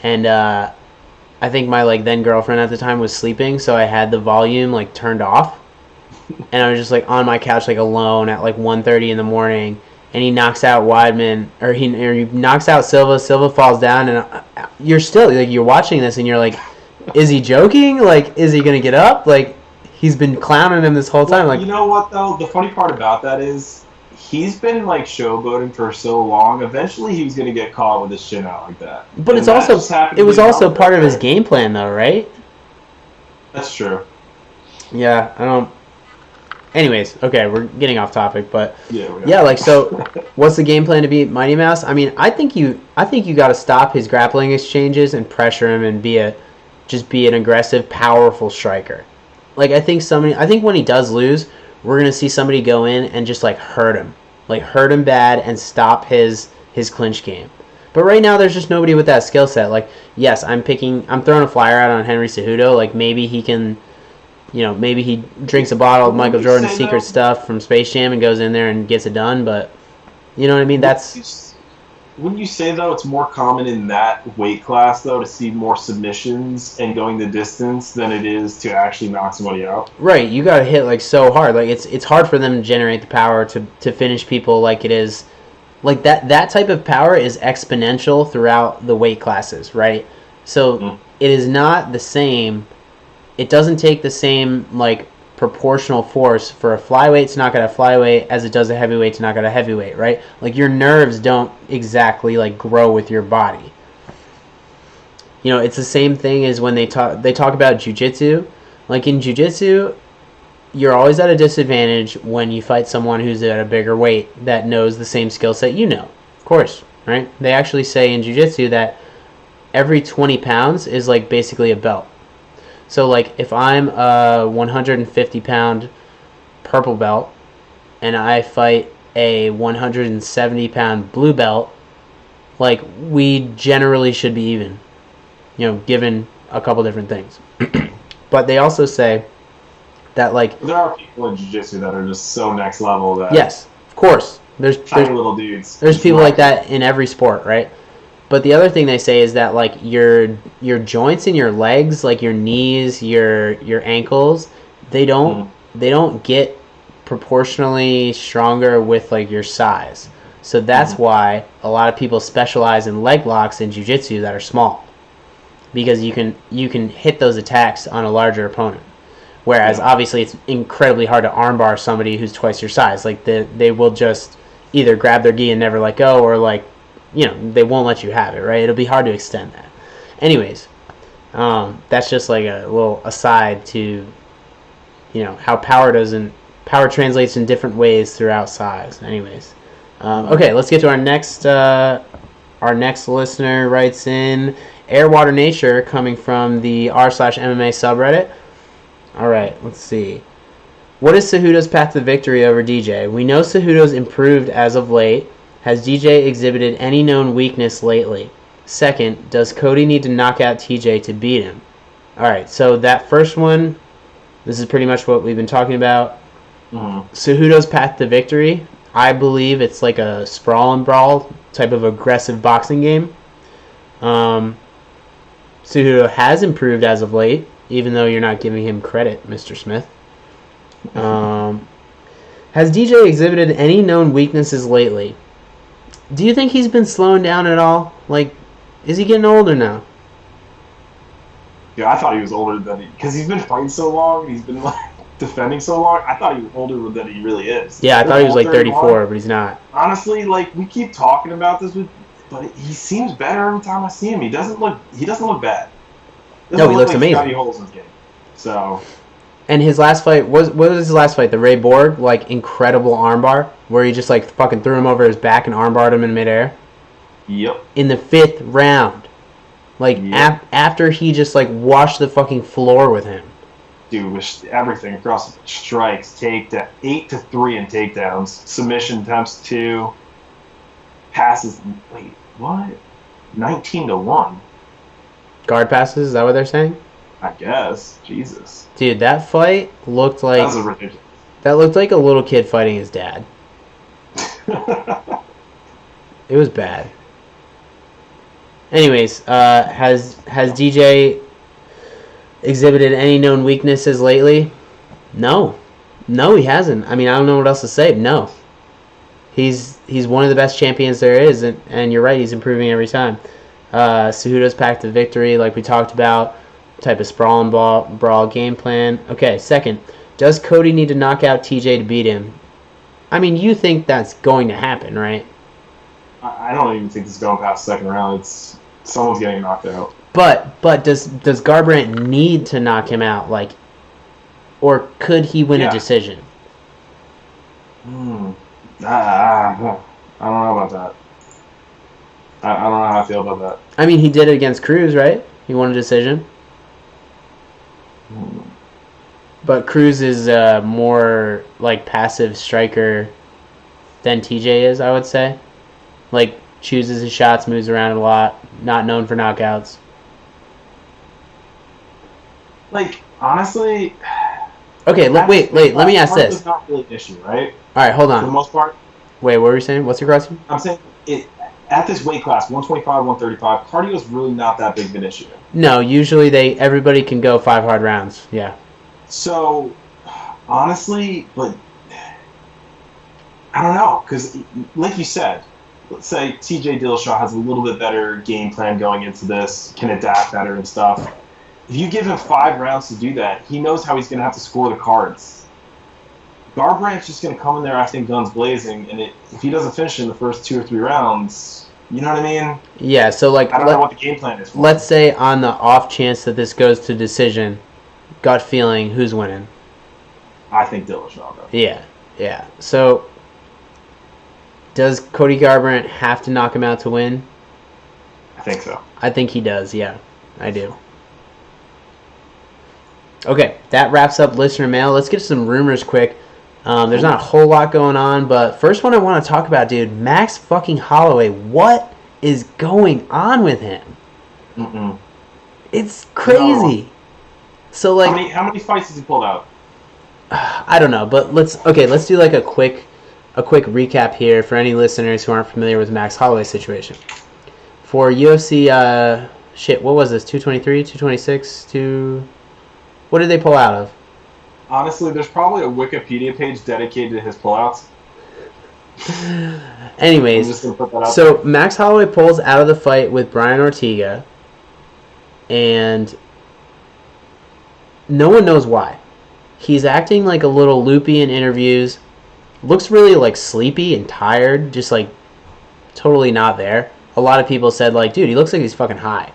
And I think my like then girlfriend at the time was sleeping, so I had the volume like turned off, and I was just like on my couch like alone at like 1:30 in the morning, and he knocks out Weidman, or he knocks out Silva. Silva falls down, and you're still like, you're watching this, and you're like, is he joking? Like, is he gonna get up? Like, he's been clowning him this whole time. Like, you know what though? The funny part about that is, he's been like showboating for so long. Eventually, he was going to get caught with his chin out like that. But it was also part of his game plan, though, right? That's true. Yeah, I don't. Anyways, okay, we're getting off topic, but yeah, like, so, what's the game plan to beat Mighty Mouse? I mean, I think you got to stop his grappling exchanges and pressure him and be an aggressive, powerful striker. Like, I think when he does lose, we're going to see somebody go in and just, like, hurt him bad and stop his clinch game. But right now, there's just nobody with that skill set. Like, yes, I'm throwing a flyer out on Henry Cejudo. Like, maybe he can, maybe he drinks a bottle of Michael Jordan's secret stuff from Space Jam and goes in there and gets it done. But, you know what I mean? Wouldn't you say, though, it's more common in that weight class, though, to see more submissions and going the distance than it is to actually knock somebody out? Right, you got to hit, like, so hard. Like, it's hard for them to generate the power to finish people like it is. Like, that type of power is exponential throughout the weight classes, right? So, It is not the same. It doesn't take the same, like, proportional force for a flyweight to knock out a flyweight as it does a heavyweight to knock out a heavyweight, right? Like, your nerves don't exactly like grow with your body. It's the same thing as when they talk about jiu-jitsu. Like, in jiu-jitsu, you're always at a disadvantage when you fight someone who's at a bigger weight that knows the same skill set of course, right? They actually say in jiu-jitsu that every 20 pounds is like basically a belt. So, like, if I'm a 150-pound purple belt and I fight a 170-pound blue belt, like, we generally should be even, given a couple different things. But they also say that, like... There are people in jiu-jitsu that are just so next level that... Yes, of course. There's little dudes. There's people like that in every sport, right? But the other thing they say is that, like, your joints in your legs, like your knees, your ankles, they don't get proportionally stronger with, like, your size. So that's why a lot of people specialize in leg locks in jiu-jitsu that are small, because you can hit those attacks on a larger opponent. Whereas obviously it's incredibly hard to armbar somebody who's twice your size. Like, they will just either grab their gi and never let go, or, like, they won't let you have it, right? It'll be hard to extend that. Anyways, that's just like a little aside to, how power translates in different ways throughout size. Anyways, okay, let's get to our next Our next listener writes in Airwater Nature, coming from the r/MMA subreddit. All right, let's see. What is Cejudo's path to victory over DJ? We know Cejudo's improved as of late. Has DJ exhibited any known weakness lately? Second, does Cody need to knock out TJ to beat him? All right, so that first one, this is pretty much what we've been talking about. Cejudo's path to victory, I believe it's like a sprawl and brawl type of aggressive boxing game. Cejudo has improved as of late, even though you're not giving him credit, Mr. Smith. Has DJ exhibited any known weaknesses lately? Do you think he's been slowing down at all? Like, is he getting older now? Yeah, I thought he was older than he... Because he's been fighting so long, he's been like defending so long, I thought he was older than he really is. Yeah, I thought he was like 34, but he's not. Honestly, like, we keep talking about this, but he seems better every time I see him. He doesn't look bad. No, he looks like amazing. Scotty holes in his game. So... And his last fight, what was his last fight? The Ray Borg, like, incredible armbar, where he just, like, fucking threw him over his back and armbarred him in midair? Yep. In the 5th round. Like, Yep. After he just, like, washed the fucking floor with him. Dude, with everything across strikes, 8-3 in takedowns, submission attempts 2, passes, wait, what? 19-1. Guard passes, is that what they're saying? I guess. Jesus. Dude, that fight looked like... That was ridiculous. That looked like a little kid fighting his dad. It was bad. Anyways, has DJ exhibited any known weaknesses lately? No, he hasn't. I mean, I don't know what else to say. No, he's one of the best champions there is, and you're right, he's improving every time. Cejudo's path to victory, like we talked about, type of sprawl and brawl game plan. Okay, second, does Cody need to knock out TJ to beat him? I mean, you think that's going to happen, right? I don't even think this is going past the second round. It's someone's getting knocked out. But does Garbrandt need to knock him out, like, or could he win a decision? I don't know about that. I don't know how I feel about that. I mean, he did it against Cruz, right? He won a decision. But Cruz is more like passive striker than TJ is, I would say. Like, chooses his shots, moves around a lot, not known for knockouts. Like, honestly... Okay, wait, let me ask this. It's not really an issue, right? Alright, hold on. For the most part. Wait, what were you saying? What's your question? I'm saying, at this weight class, 125, 135, cardio is really not that big of an issue. No, usually everybody can go 5 hard rounds, yeah. So, honestly, but... I don't know, because, like you said, let's say TJ Dillashaw has a little bit better game plan going into this, can adapt better and stuff. If you give him 5 rounds to do that, he knows how he's going to have to score the cards. Garbrandt's just going to come in there, I think, guns blazing, and if he doesn't finish in the first 2 or 3 rounds, you know what I mean? Yeah, so like... I don't know what the game plan is for Let's say on the off chance that this goes to decision, gut feeling, who's winning? I think Dillashaw, though. Yeah. So, does Cody Garbrandt have to knock him out to win? I think so. I think he does, yeah. I do. Okay, that wraps up listener mail. Let's get some rumors quick. There's not a whole lot going on, but first one I want to talk about, dude, Max fucking Holloway. What is going on with him? It's crazy. No. So, like... How many fights has he pulled out? I don't know, but let's do like a quick recap here for any listeners who aren't familiar with Max Holloway's situation. For UFC, what was this? 223, 226, what did they pull out of? Honestly, there's probably a Wikipedia page dedicated to his pullouts. Anyways, I'm just gonna put that out so there. Max Holloway pulls out of the fight with Brian Ortega, and no one knows why. He's acting like a little loopy in interviews. Looks really like sleepy and tired, just like totally not there. A lot of people said like, dude, he looks like he's fucking high.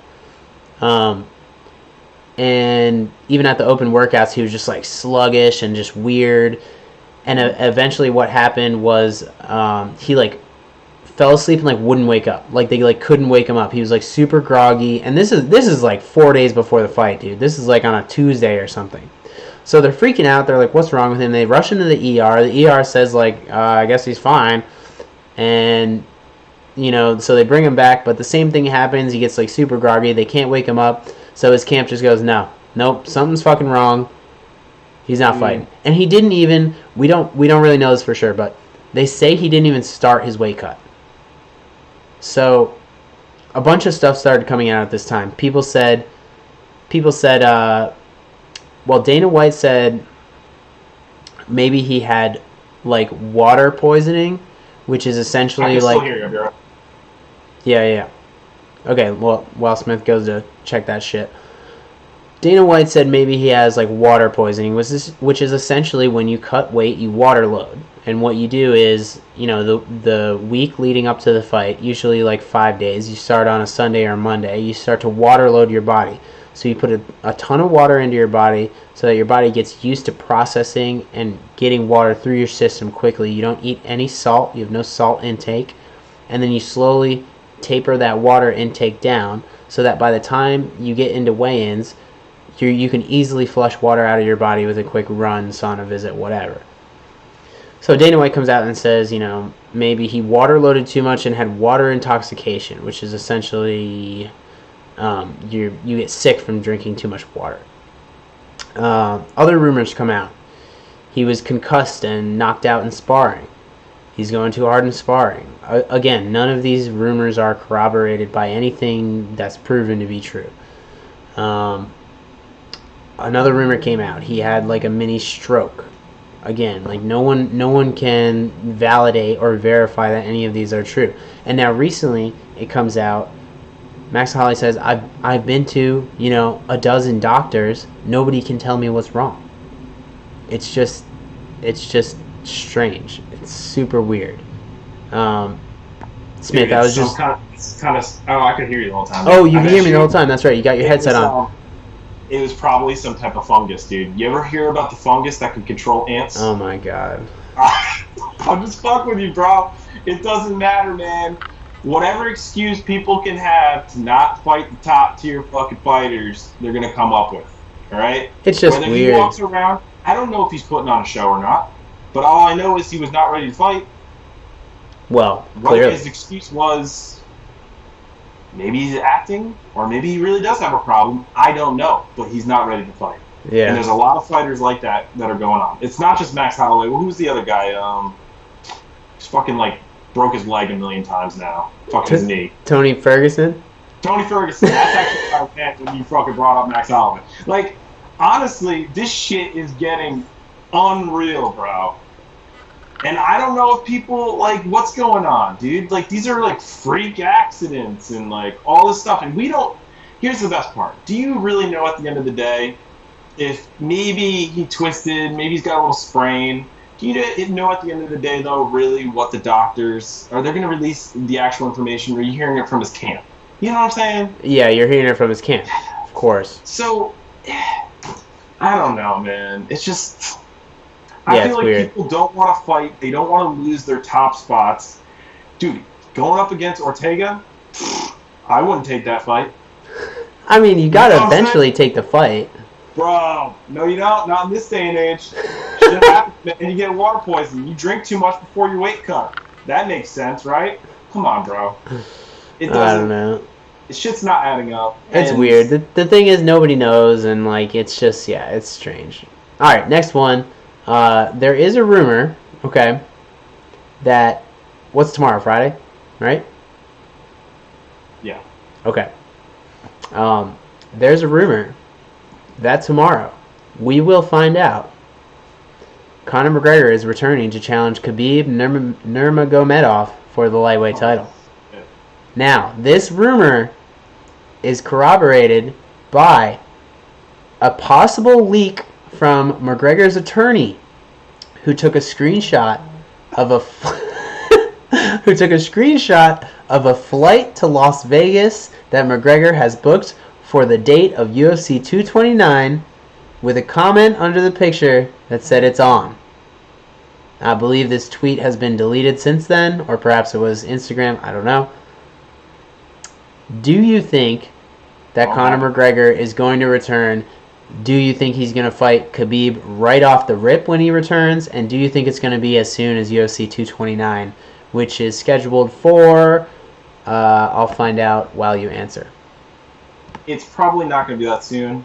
And even at the open workouts, he was just like sluggish and just weird. And eventually what happened was he like fell asleep and like wouldn't wake up. Like they like couldn't wake him up. He was like super groggy. And this is like 4 days before the fight, dude. This is like on a Tuesday or something. So they're freaking out. They're like, what's wrong with him? They rush into the ER. The ER says like, I guess he's fine. And so they bring him back, but the same thing happens. He gets like super groggy. They can't wake him up. So his camp just goes, nope, something's fucking wrong. He's not fighting. And he didn't even. We don't really know this for sure, but they say he didn't even start his weight cut. So a bunch of stuff started coming out at this time. People said, well, Dana White said maybe he had like water poisoning, which is essentially like. Yeah. Okay, well, while Smith goes to check that shit, Dana White said maybe he has like water poisoning, which is essentially when you cut weight, you water load. And what you do is, the week leading up to the fight, usually like 5 days, you start on a Sunday or Monday, you start to water load your body. So you put a ton of water into your body so that your body gets used to processing and getting water through your system quickly. You don't eat any salt, you have no salt intake, and then you slowly taper that water intake down so that by the time you get into weigh-ins, you can easily flush water out of your body with a quick run, sauna visit, whatever. So Dana White comes out and says, maybe he water loaded too much and had water intoxication, which is essentially you get sick from drinking too much water. Other rumors come out. He was concussed and knocked out in sparring. He's going too hard in sparring. Again, none of these rumors are corroborated by anything that's proven to be true. Another rumor came out. He had like a mini stroke. Again, like no one can validate or verify that any of these are true. And now recently it comes out, Max Holloway says, I've been to, a dozen doctors. Nobody can tell me what's wrong. It's just strange. It's super weird. Smith, dude, I was just kind of. Oh, I could hear you the whole time. Oh, you can hear me the whole time. That's right. You got your headset on. It was probably some type of fungus, dude. You ever hear about the fungus that can control ants? Oh my god. I'm just fucking with you, bro. It doesn't matter, man. Whatever excuse people can have to not fight the top tier fucking fighters, they're gonna come up with. All right? It's just Whether weird. He walks around, I don't know if he's putting on a show or not, but all I know is he was not ready to fight. Well, What clearly. his excuse was, maybe he's acting, or maybe he really does have a problem. I don't know, but he's not ready to fight. Yeah. And there's a lot of fighters like that are going on. It's not just Max Holloway. Well, who's the other guy? He's fucking like broke his leg a million times now. Fucking his knee. Tony Ferguson? Tony Ferguson. That's actually what I meant when you fucking brought up Max Holloway. Like, honestly, this shit is getting unreal, bro. And I don't know if people, like, what's going on, dude? Like, these are, like, freak accidents and, like, all this stuff. And we don't... Here's the best part. Do you really know at the end of the day if maybe he twisted, maybe he's got a little sprain? Do you know at the end of the day, though, really what the doctors... Are they going to release the actual information, or are you hearing it from his camp? You know what I'm saying? Yeah, you're hearing it from his camp. Of course. So, I don't know, man. It's just... I Yeah, feel it's like weird. people don't want to fight. They don't want to lose their top spots. Dude, going up against Ortega, I wouldn't take that fight. I mean, you gotta You know what I'm eventually take the fight. Bro, no you don't. Not in this day and age. Shit happens, man, and you get water poisoning. You drink too much before your weight cut. That makes sense, right? Come on, bro. It doesn't. I don't know. Shit's not adding up. It's And weird. The thing is, nobody knows, and, like, it's just, yeah, it's strange. Alright, next one. There is a rumor, okay, that, what's tomorrow, Friday, right? Yeah. Okay. There's a rumor that tomorrow we will find out Conor McGregor is returning to challenge Khabib Nurmagomedov for the lightweight title. Yeah. Now, this rumor is corroborated by a possible leak from McGregor's attorney, who took a screenshot of a flight to Las Vegas that McGregor has booked for the date of UFC 229, with a comment under the picture that said it's on. I believe this tweet has been deleted since then, or perhaps it was Instagram. I don't know. Do you think that Conor McGregor is going to return? Do you think he's going to fight Khabib right off the rip when he returns? And do you think it's going to be as soon as UFC 229, which is scheduled for... I'll find out while you answer. It's probably not going to be that soon.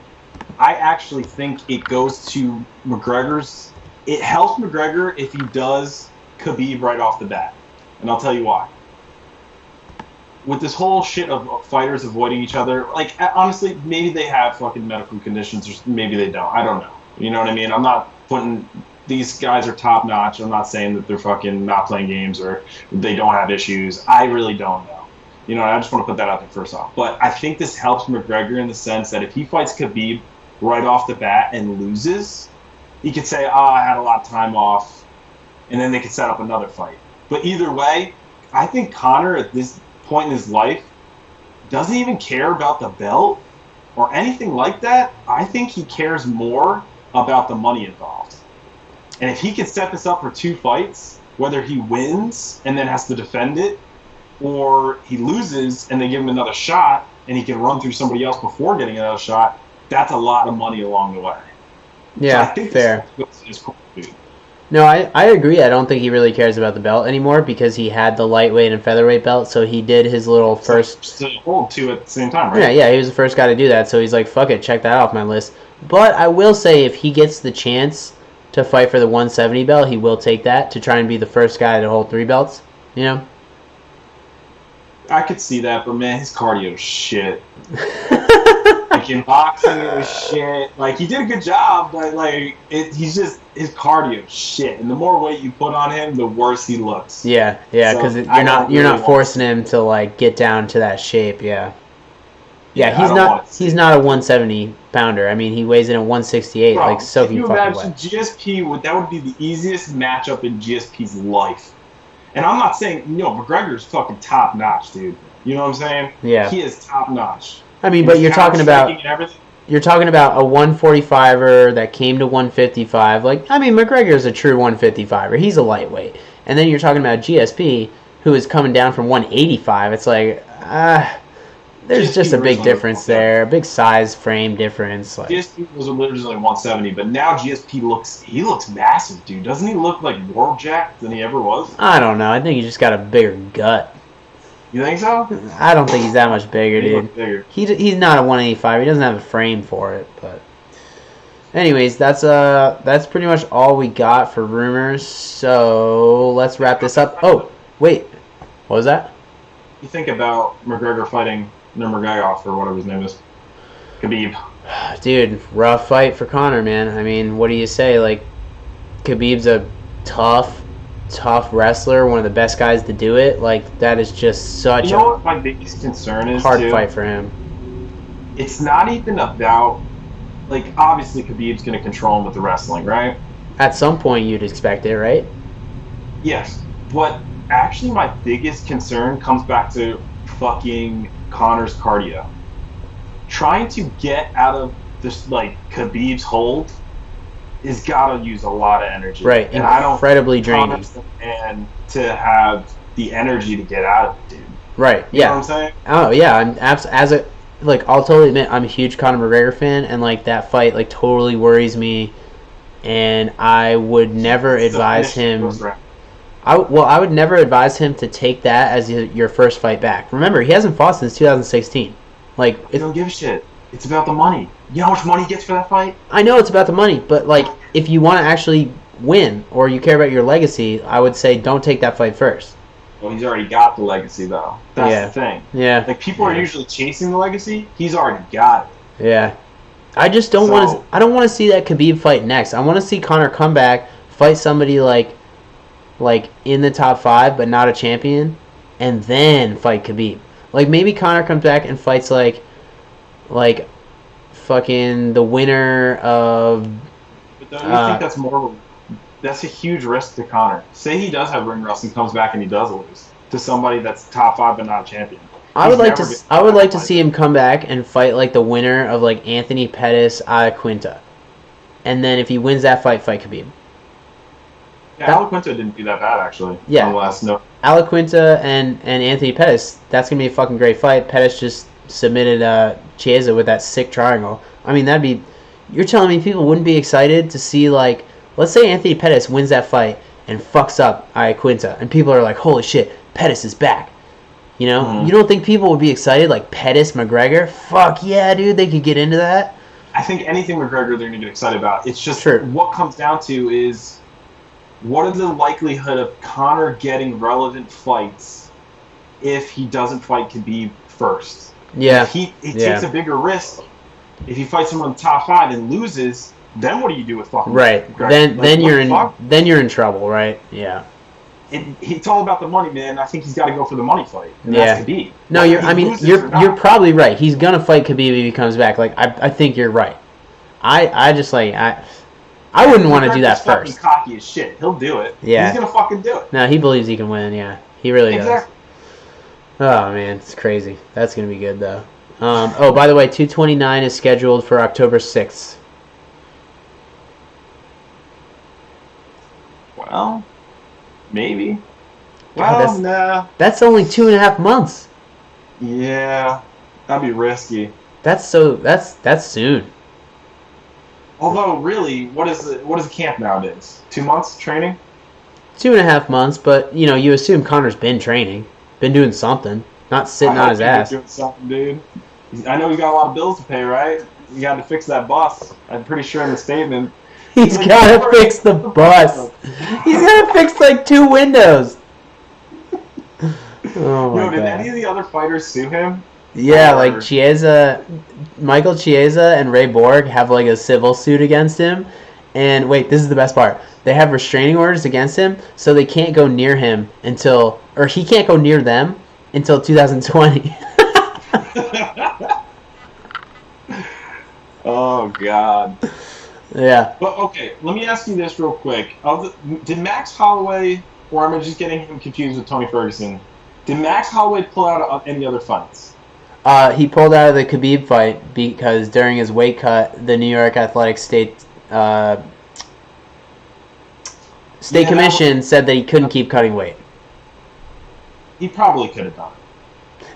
I actually think it goes to McGregor's... It helps McGregor if he does Khabib right off the bat. And I'll tell you why. With this whole shit of fighters avoiding each other, like, honestly, maybe they have fucking medical conditions, or maybe they don't. I don't know. You know what I mean? I'm not putting... These guys are top-notch. I'm not saying that they're fucking not playing games or they don't have issues. I really don't know. You know, I just want to put that out there first off. But I think this helps McGregor in the sense that if he fights Khabib right off the bat and loses, he could say, I had a lot of time off, and then they could set up another fight. But either way, I think Conor at this point in his life doesn't even care about the belt or anything like that. I think he cares more about the money involved. And if he can set this up for 2 fights, whether he wins and then has to defend it, or he loses and they give him another shot and he can run through somebody else before getting another shot, that's a lot of money along the way. Yeah, so I think fair. This is cool, dude. No, I agree. I don't think he really cares about the belt anymore because he had the lightweight and featherweight belt, so he did his little first... So hold 2 at the same time, right? Yeah, he was the first guy to do that, so he's like, fuck it, check that off my list. But I will say if he gets the chance to fight for the 170 belt, he will take that to try and be the first guy to hold 3 belts, you know? I could see that, but man, his cardio is shit. Like in boxing, it was shit. Like he did a good job, but like he's just his cardio is shit. And the more weight you put on him, the worse he looks. Yeah, because so you're not forcing him to like get down to that shape. Yeah, he's not a 170 pounder. I mean, he weighs in at 168, Bro, like soaking fucking wet. If you imagine GSP, that would be the easiest matchup in GSP's life. And I'm not saying, McGregor's fucking top-notch, dude. You know what I'm saying? Yeah. He is top-notch. I mean, but you're talking about a 145er that came to 155. Like, I mean, McGregor's a true 155er. He's a lightweight. And then you're talking about GSP, who is coming down from 185. It's like, there's just a big difference there. A big size frame difference. Like, GSP was originally 170, but now GSP looks massive, dude. Doesn't he look like more jacked than he ever was? I don't know. I think he just got a bigger gut. You think so? I don't think he's that much bigger, dude. Bigger. He's not a 185. He doesn't have a frame for it. But anyways, that's pretty much all we got for rumors. So let's wrap this up. Oh, wait. What was that? You think about McGregor fighting Nurmagomedov or whatever his name is. Khabib. Dude, rough fight for Conor, man. I mean, what do you say? Like, Khabib's a tough wrestler, one of the best guys to do it. Like, that is just such You know what my biggest concern is, hard fight for him. It's not even about, like, obviously Khabib's going to control him with the wrestling, right? At some point, you'd expect it, right? Yes. But actually my biggest concern comes back to fucking Conor's cardio. Trying to get out of this, like, Khabib's hold is gotta use a lot of energy. Right, and incredibly draining. And to have the energy to get out of it, dude. Right, You yeah. know what I'm saying? Oh, yeah. I'll totally admit, I'm a huge Conor McGregor fan, and, like, that fight, like, totally worries me, and I would never advise him... I would never advise him to take that as your first fight back. Remember, he hasn't fought since 2016. Like, I don't give a shit. It's about the money. You know how much money he gets for that fight? I know it's about the money, but, like, if you want to actually win or you care about your legacy, I would say don't take that fight first. Well, he's already got the legacy, though. That's the thing. Yeah. Like, people are usually chasing the legacy. He's already got it. Yeah. I just don't want to... I don't want to see that Khabib fight next. I want to see Conor come back, fight somebody, like in the top 5 but not a champion, and then fight Khabib. Like, maybe Conor comes back and fights like fucking the winner of... But don't you think that's more... That's a huge risk to Conor. Say he does have ring rust and comes back and he does lose to somebody that's top 5 but not a champion. I would like to see him come back and fight like the winner of like Anthony Pettis Quinta, and then if he wins that fight Khabib. Yeah, Alaquinta didn't do that bad, actually. Yeah. On the last note. Alaquinta and Anthony Pettis, that's going to be a fucking great fight. Pettis just submitted Chiesa with that sick triangle. I mean, that'd be... You're telling me people wouldn't be excited to see, like... Let's say Anthony Pettis wins that fight and fucks up Iaquinta, and people are like, holy shit, Pettis is back. You know? Mm-hmm. You don't think people would be excited? Like, Pettis, McGregor? Fuck yeah, dude, they could get into that. I think anything McGregor they're going to get excited about. It's just what comes down to is... What is the likelihood of Conor getting relevant fights if he doesn't fight Khabib first? Yeah. If he takes a bigger risk. If he fights someone in the top 5 and loses, then what do you do with fucking McGregor? Then you're in trouble, right? Yeah. It's all about the money, man. I think he's got to go for the money fight. And that's Khabib. No, you're probably right. He's gonna fight Khabib if he comes back. Like I think you're right. I wouldn't want to do that first. Cocky as shit. He'll do it. Yeah. He's gonna fucking do it. No, he believes he can win. Yeah, he really does. Oh man, it's crazy. That's gonna be good though. By the way, 229 is scheduled for October 6th. Well, maybe. Well, nah. That's only 2.5 months. Yeah, that'd be risky. That's soon. Although, really, what is the camp nowadays? 2 months training? 2.5 months, but you assume Conor's been training, been doing something, not sitting on his ass. Doing something, dude. I know he's got a lot of bills to pay, right? You got to fix that bus. I'm pretty sure in the statement. He's got to fix the bus. He's got to fix like 2 windows. Oh my God. Did any of the other fighters sue him? Yeah, like Michael Chiesa and Ray Borg have like a civil suit against him. And wait, this is the best part. They have restraining orders against him, so they can't go near him he can't go near them until 2020. Oh, God. Yeah. But, okay, let me ask you this real quick. Did Max Holloway, or am I just getting him confused with Tony Ferguson, did Max Holloway pull out of any other fights? He pulled out of the Khabib fight because during his weight cut, the New York Athletic State Commission said that he couldn't keep cutting weight. He probably could have done it.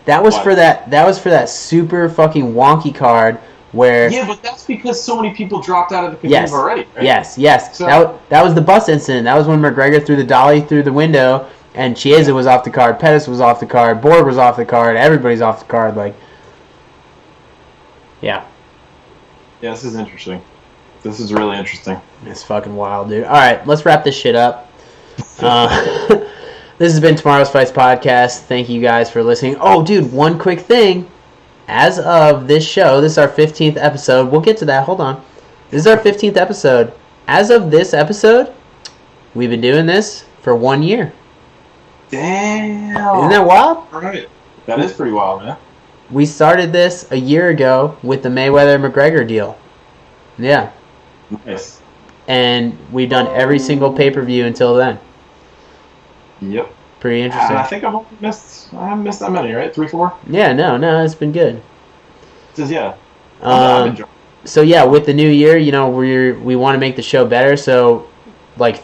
That was for that super fucking wonky card where... Yeah, but that's because so many people dropped out of the Khabib already, right? Yes. So, that was the bus incident. That was when McGregor threw the dolly through the window, and Chiesa was off the card, Pettis was off the card, Borg was off the card, everybody's off the card. Like, yeah. Yeah, this is interesting. This is really interesting. It's fucking wild, dude. All right, let's wrap this shit up. This has been Tomorrow's Fights Podcast. Thank you guys for listening. Oh, dude, one quick thing. As of this show, this is our 15th episode. We'll get to that. Hold on. This is our 15th episode. As of this episode, we've been doing this for 1 year. Damn. Isn't that wild? All right. That is pretty wild, man. We started this a year ago with the Mayweather-McGregor deal. Yeah. Nice. And we've done every single pay-per-view until then. Yep. Pretty interesting. I think I haven't missed that many, right? 3, 4? Yeah, no, it's been good. Yeah. So yeah, with the new year, we want to make the show better. So, like,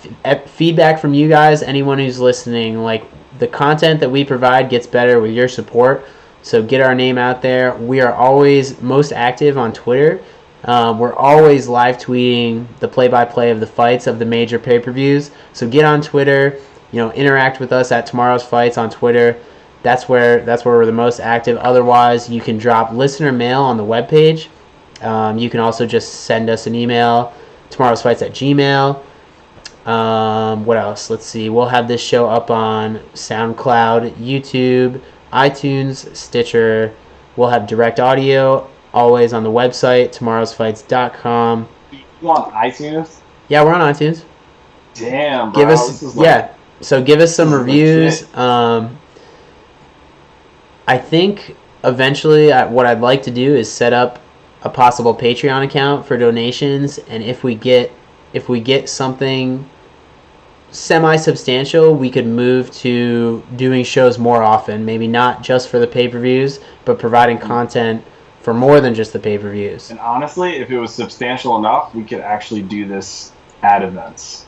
feedback from you guys, anyone who's listening, like, the content that we provide gets better with your support. So get our name out there. We are always most active on Twitter. We're always live tweeting the play-by-play of the fights of the major pay-per-views. So get on Twitter. Interact with us at Tomorrow's Fights on Twitter. That's where we're the most active. Otherwise, you can drop listener mail on the webpage. You can also just send us an email, tomorrowsfights@gmail.com. What else? Let's see. We'll have this show up on SoundCloud, YouTube, iTunes, Stitcher. We'll have direct audio always on the website, tomorrowsfights.com. You on iTunes? Yeah, we're on iTunes. Damn, bro. So give us some reviews. I think eventually what I'd like to do is set up a possible Patreon account for donations, and if we get something semi-substantial, we could move to doing shows more often. Maybe not just for the pay-per-views, but providing content for more than just the pay-per-views. And honestly, if it was substantial enough, we could actually do this at events.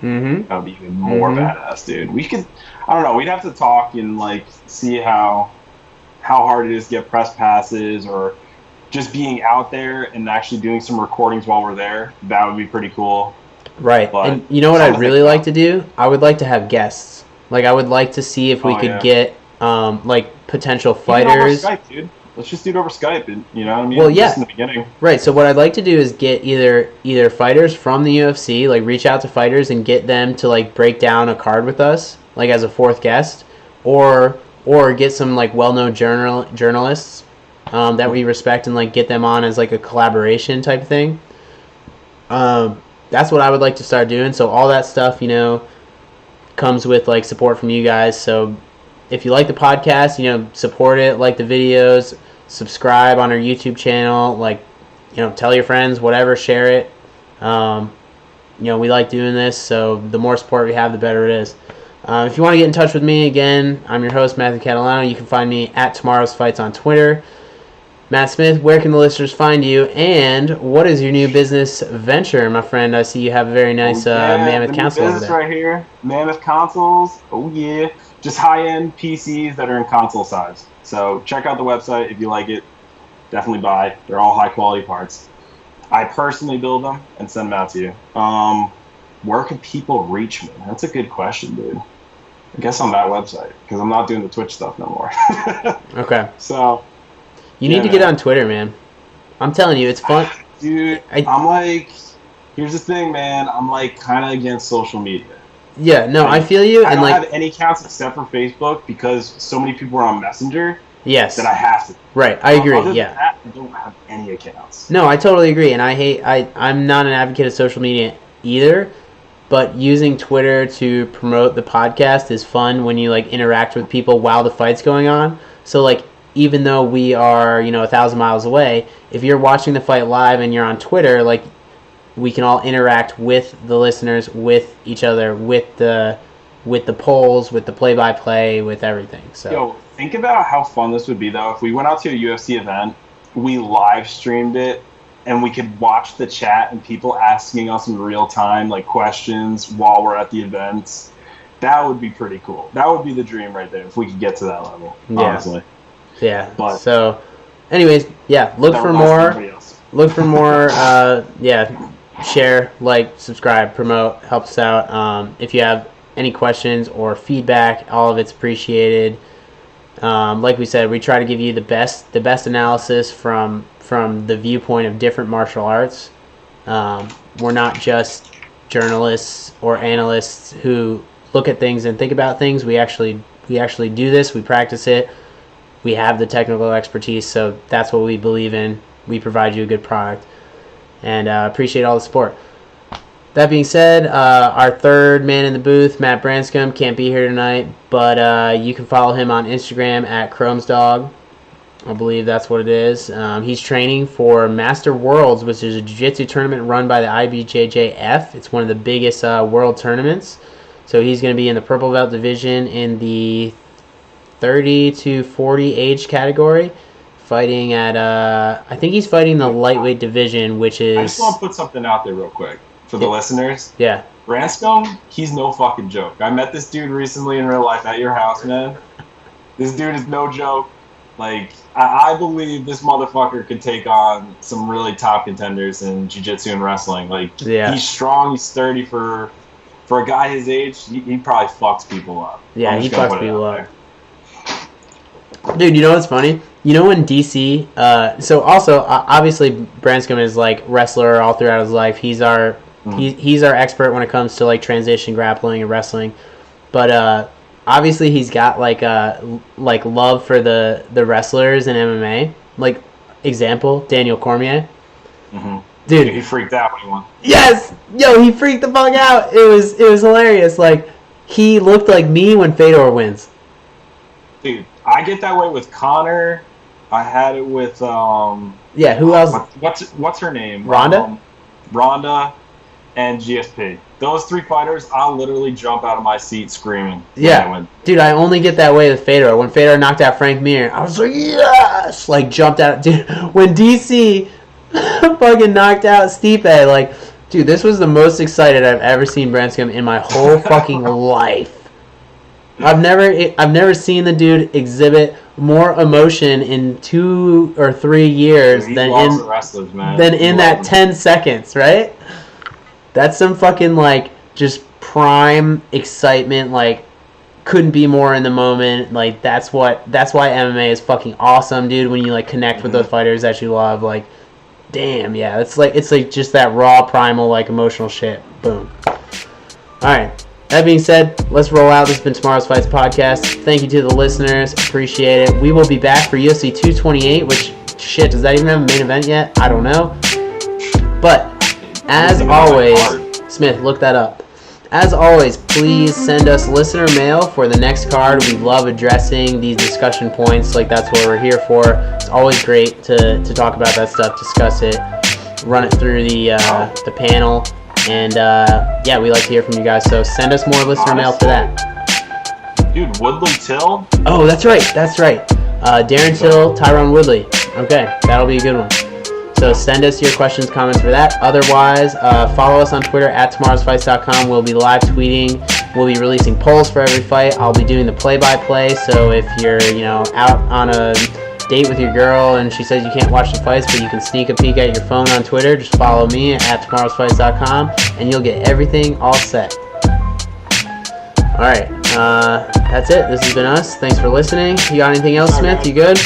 Mm-hmm. That would be even more badass, dude. I don't know, we'd have to talk and like see how hard it is to get press passes, or just being out there and actually doing some recordings while we're there. That would be pretty cool. Right. But and you know what I'd really like to do? I would like to have guests. Like, I would like to see if we could get like potential fighters. Over Skype, dude. Let's just do it over Skype, and you know what I mean? Well, yeah. Just in the beginning. Right. So what I'd like to do is get either fighters from the UFC, like reach out to fighters and get them to like break down a card with us, like as a fourth guest, or get some like well-known journalists that we respect and like get them on as like a collaboration type thing. That's what I would like to start doing. So all that stuff, you know, comes with like support from you guys. So if you like the podcast, you know, support it, like the videos, subscribe on our YouTube channel, like, you know, tell your friends, whatever, share it. You know, we like doing this, so the more support we have, the better it is. If you want to get in touch with me, again, I'm your host, Matthew Catalano. You can find me at Tomorrow's Fights on Twitter. Matt Smith, where can the listeners find you, and what is your new business venture, my friend? I see you have a very nice Mammoth console over there. Right here, Mammoth consoles. Oh yeah, just high-end PCs that are in console size. So check out the website if you like it. Definitely buy. They're all high-quality parts. I personally build them and send them out to you. Where can people reach me? That's a good question, dude. I guess on that website, because I'm not doing the Twitch stuff no more. Okay. So you need to get on Twitter, man. I'm telling you, it's fun. Dude, I'm like, here's the thing, man. I'm like kind of against social media. Yeah, no, I feel you. I and don't like, have any accounts except for Facebook because so many people are on Messenger. Yes. That I have to. Right, I agree. Other than yeah. that, I don't have any accounts. No, I totally agree, and I'm not an advocate of social media either. But using Twitter to promote the podcast is fun when you like interact with people while the fight's going on. So like, even though we are, you know, 1,000 miles away, if you're watching the fight live and you're on Twitter, like, we can all interact with the listeners, with each other, with the polls, with the play-by-play, with everything. So, yo, think about how fun this would be though if we went out to a UFC event, we live streamed it, and we could watch the chat and people asking us in real time like questions while we're at the events. That would be pretty cool. That would be the dream right there if we could get to that level. Yeah. Honestly. Yeah. But so, anyways, yeah. Look for more. Look for more. Yeah. Share, like, subscribe, promote, help us out. If you have any questions or feedback, all of it's appreciated. Like we said, we try to give you the best analysis from the viewpoint of different martial arts. We're not just journalists or analysts who look at things and think about things. We actually do this. We practice it. We have the technical expertise, so that's what we believe in. We provide you a good product, and appreciate all the support. That being said, our third man in the booth, Matt Branscombe, can't be here tonight, but you can follow him on Instagram at ChromesDog. I believe that's what it is. He's training for Master Worlds, which is a jiu-jitsu tournament run by the IBJJF. It's one of the biggest world tournaments. So he's going to be in the purple belt division in the 30 to 40 age category, fighting at, I think he's fighting the lightweight division, which is... I just want to put something out there real quick for the listeners. Yeah. Branscombe, he's no fucking joke. I met this dude recently in real life at your house, man. This dude is no joke. Like, I believe this motherfucker could take on some really top contenders in jiu-jitsu and wrestling. Like, he's strong, he's sturdy for a guy his age. He probably fucks people up. Yeah, he fucks people up. Dude, you know what's funny? You know when DC, so also, obviously, Branscombe is, like, wrestler all throughout his life. He's our expert when it comes to, like, transition grappling and wrestling. But, obviously, he's got, like love for the wrestlers in MMA. Like, example, Daniel Cormier. Mm-hmm. Dude. He freaked out when he won. Yes! Yo, he freaked the fuck out. It was hilarious. Like, he looked like me when Fedor wins. Dude, I get that way with Connor. I had it with yeah, who else? What's her name? Ronda? Ronda and GSP. Those three fighters, I'll literally jump out of my seat screaming. Yeah. Dude, I only get that way with Fedor. When Fedor knocked out Frank Mir, I was like, yes! Like, jumped out. Dude, when DC fucking knocked out Stipe, like, Dude, this was the most excited I've ever seen Branscombe in my whole fucking life. I've never seen the dude exhibit more emotion in 2 or 3 years than in that 10 seconds, right? That's some fucking like just prime excitement, like couldn't be more in the moment. Like that's why MMA is fucking awesome, dude, when you like connect with those fighters that you love. Like damn, yeah, it's like just that raw primal like emotional shit. Boom. Alright. That being said, let's roll out. This has been Tomorrow's Fights podcast. Thank you to the listeners. Appreciate it. We will be back for UFC 228, which, shit, does that even have a main event yet? I don't know. But, as always, Smith, look that up. As always, please send us listener mail for the next card. We love addressing these discussion points. Like, that's what we're here for. It's always great to talk about that stuff, discuss it, run it through the panel. And, yeah, we like to hear from you guys, so send us more listener mail for that. Dude, Woodley Till? Oh, that's right. Darren Till, Tyron Woodley. Okay, that'll be a good one. So send us your questions, comments for that. Otherwise, follow us on Twitter at tomorrowsfights.com. We'll be live tweeting. We'll be releasing polls for every fight. I'll be doing the play-by-play, so if you're, out on a date with your girl and she says you can't watch the fights but you can sneak a peek at your phone on Twitter, just follow me at tomorrowsfights.com and you'll get everything all set. Alright, that's it. This has been us. Thanks for listening. You got anything else, Smith? You good?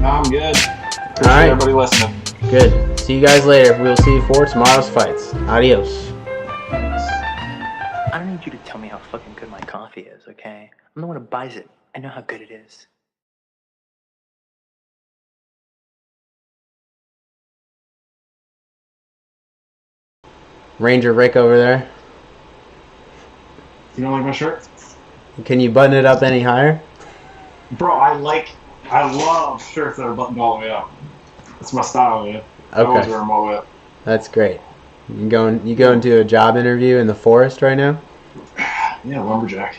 I'm good. Appreciate Alright. everybody listening. Good. See you guys later. We'll see you for Tomorrow's Fights. Adios. I don't need you to tell me how fucking good my coffee is, okay? I'm the one who buys it. I know how good it is. Ranger Rick over there. You don't like my shirt? Can you button it up any higher? Bro, I love shirts that are buttoned all the way up. It's my style, man. I always wear them all the way up. That's great. You going to a job interview in the forest right now? Yeah, lumberjack.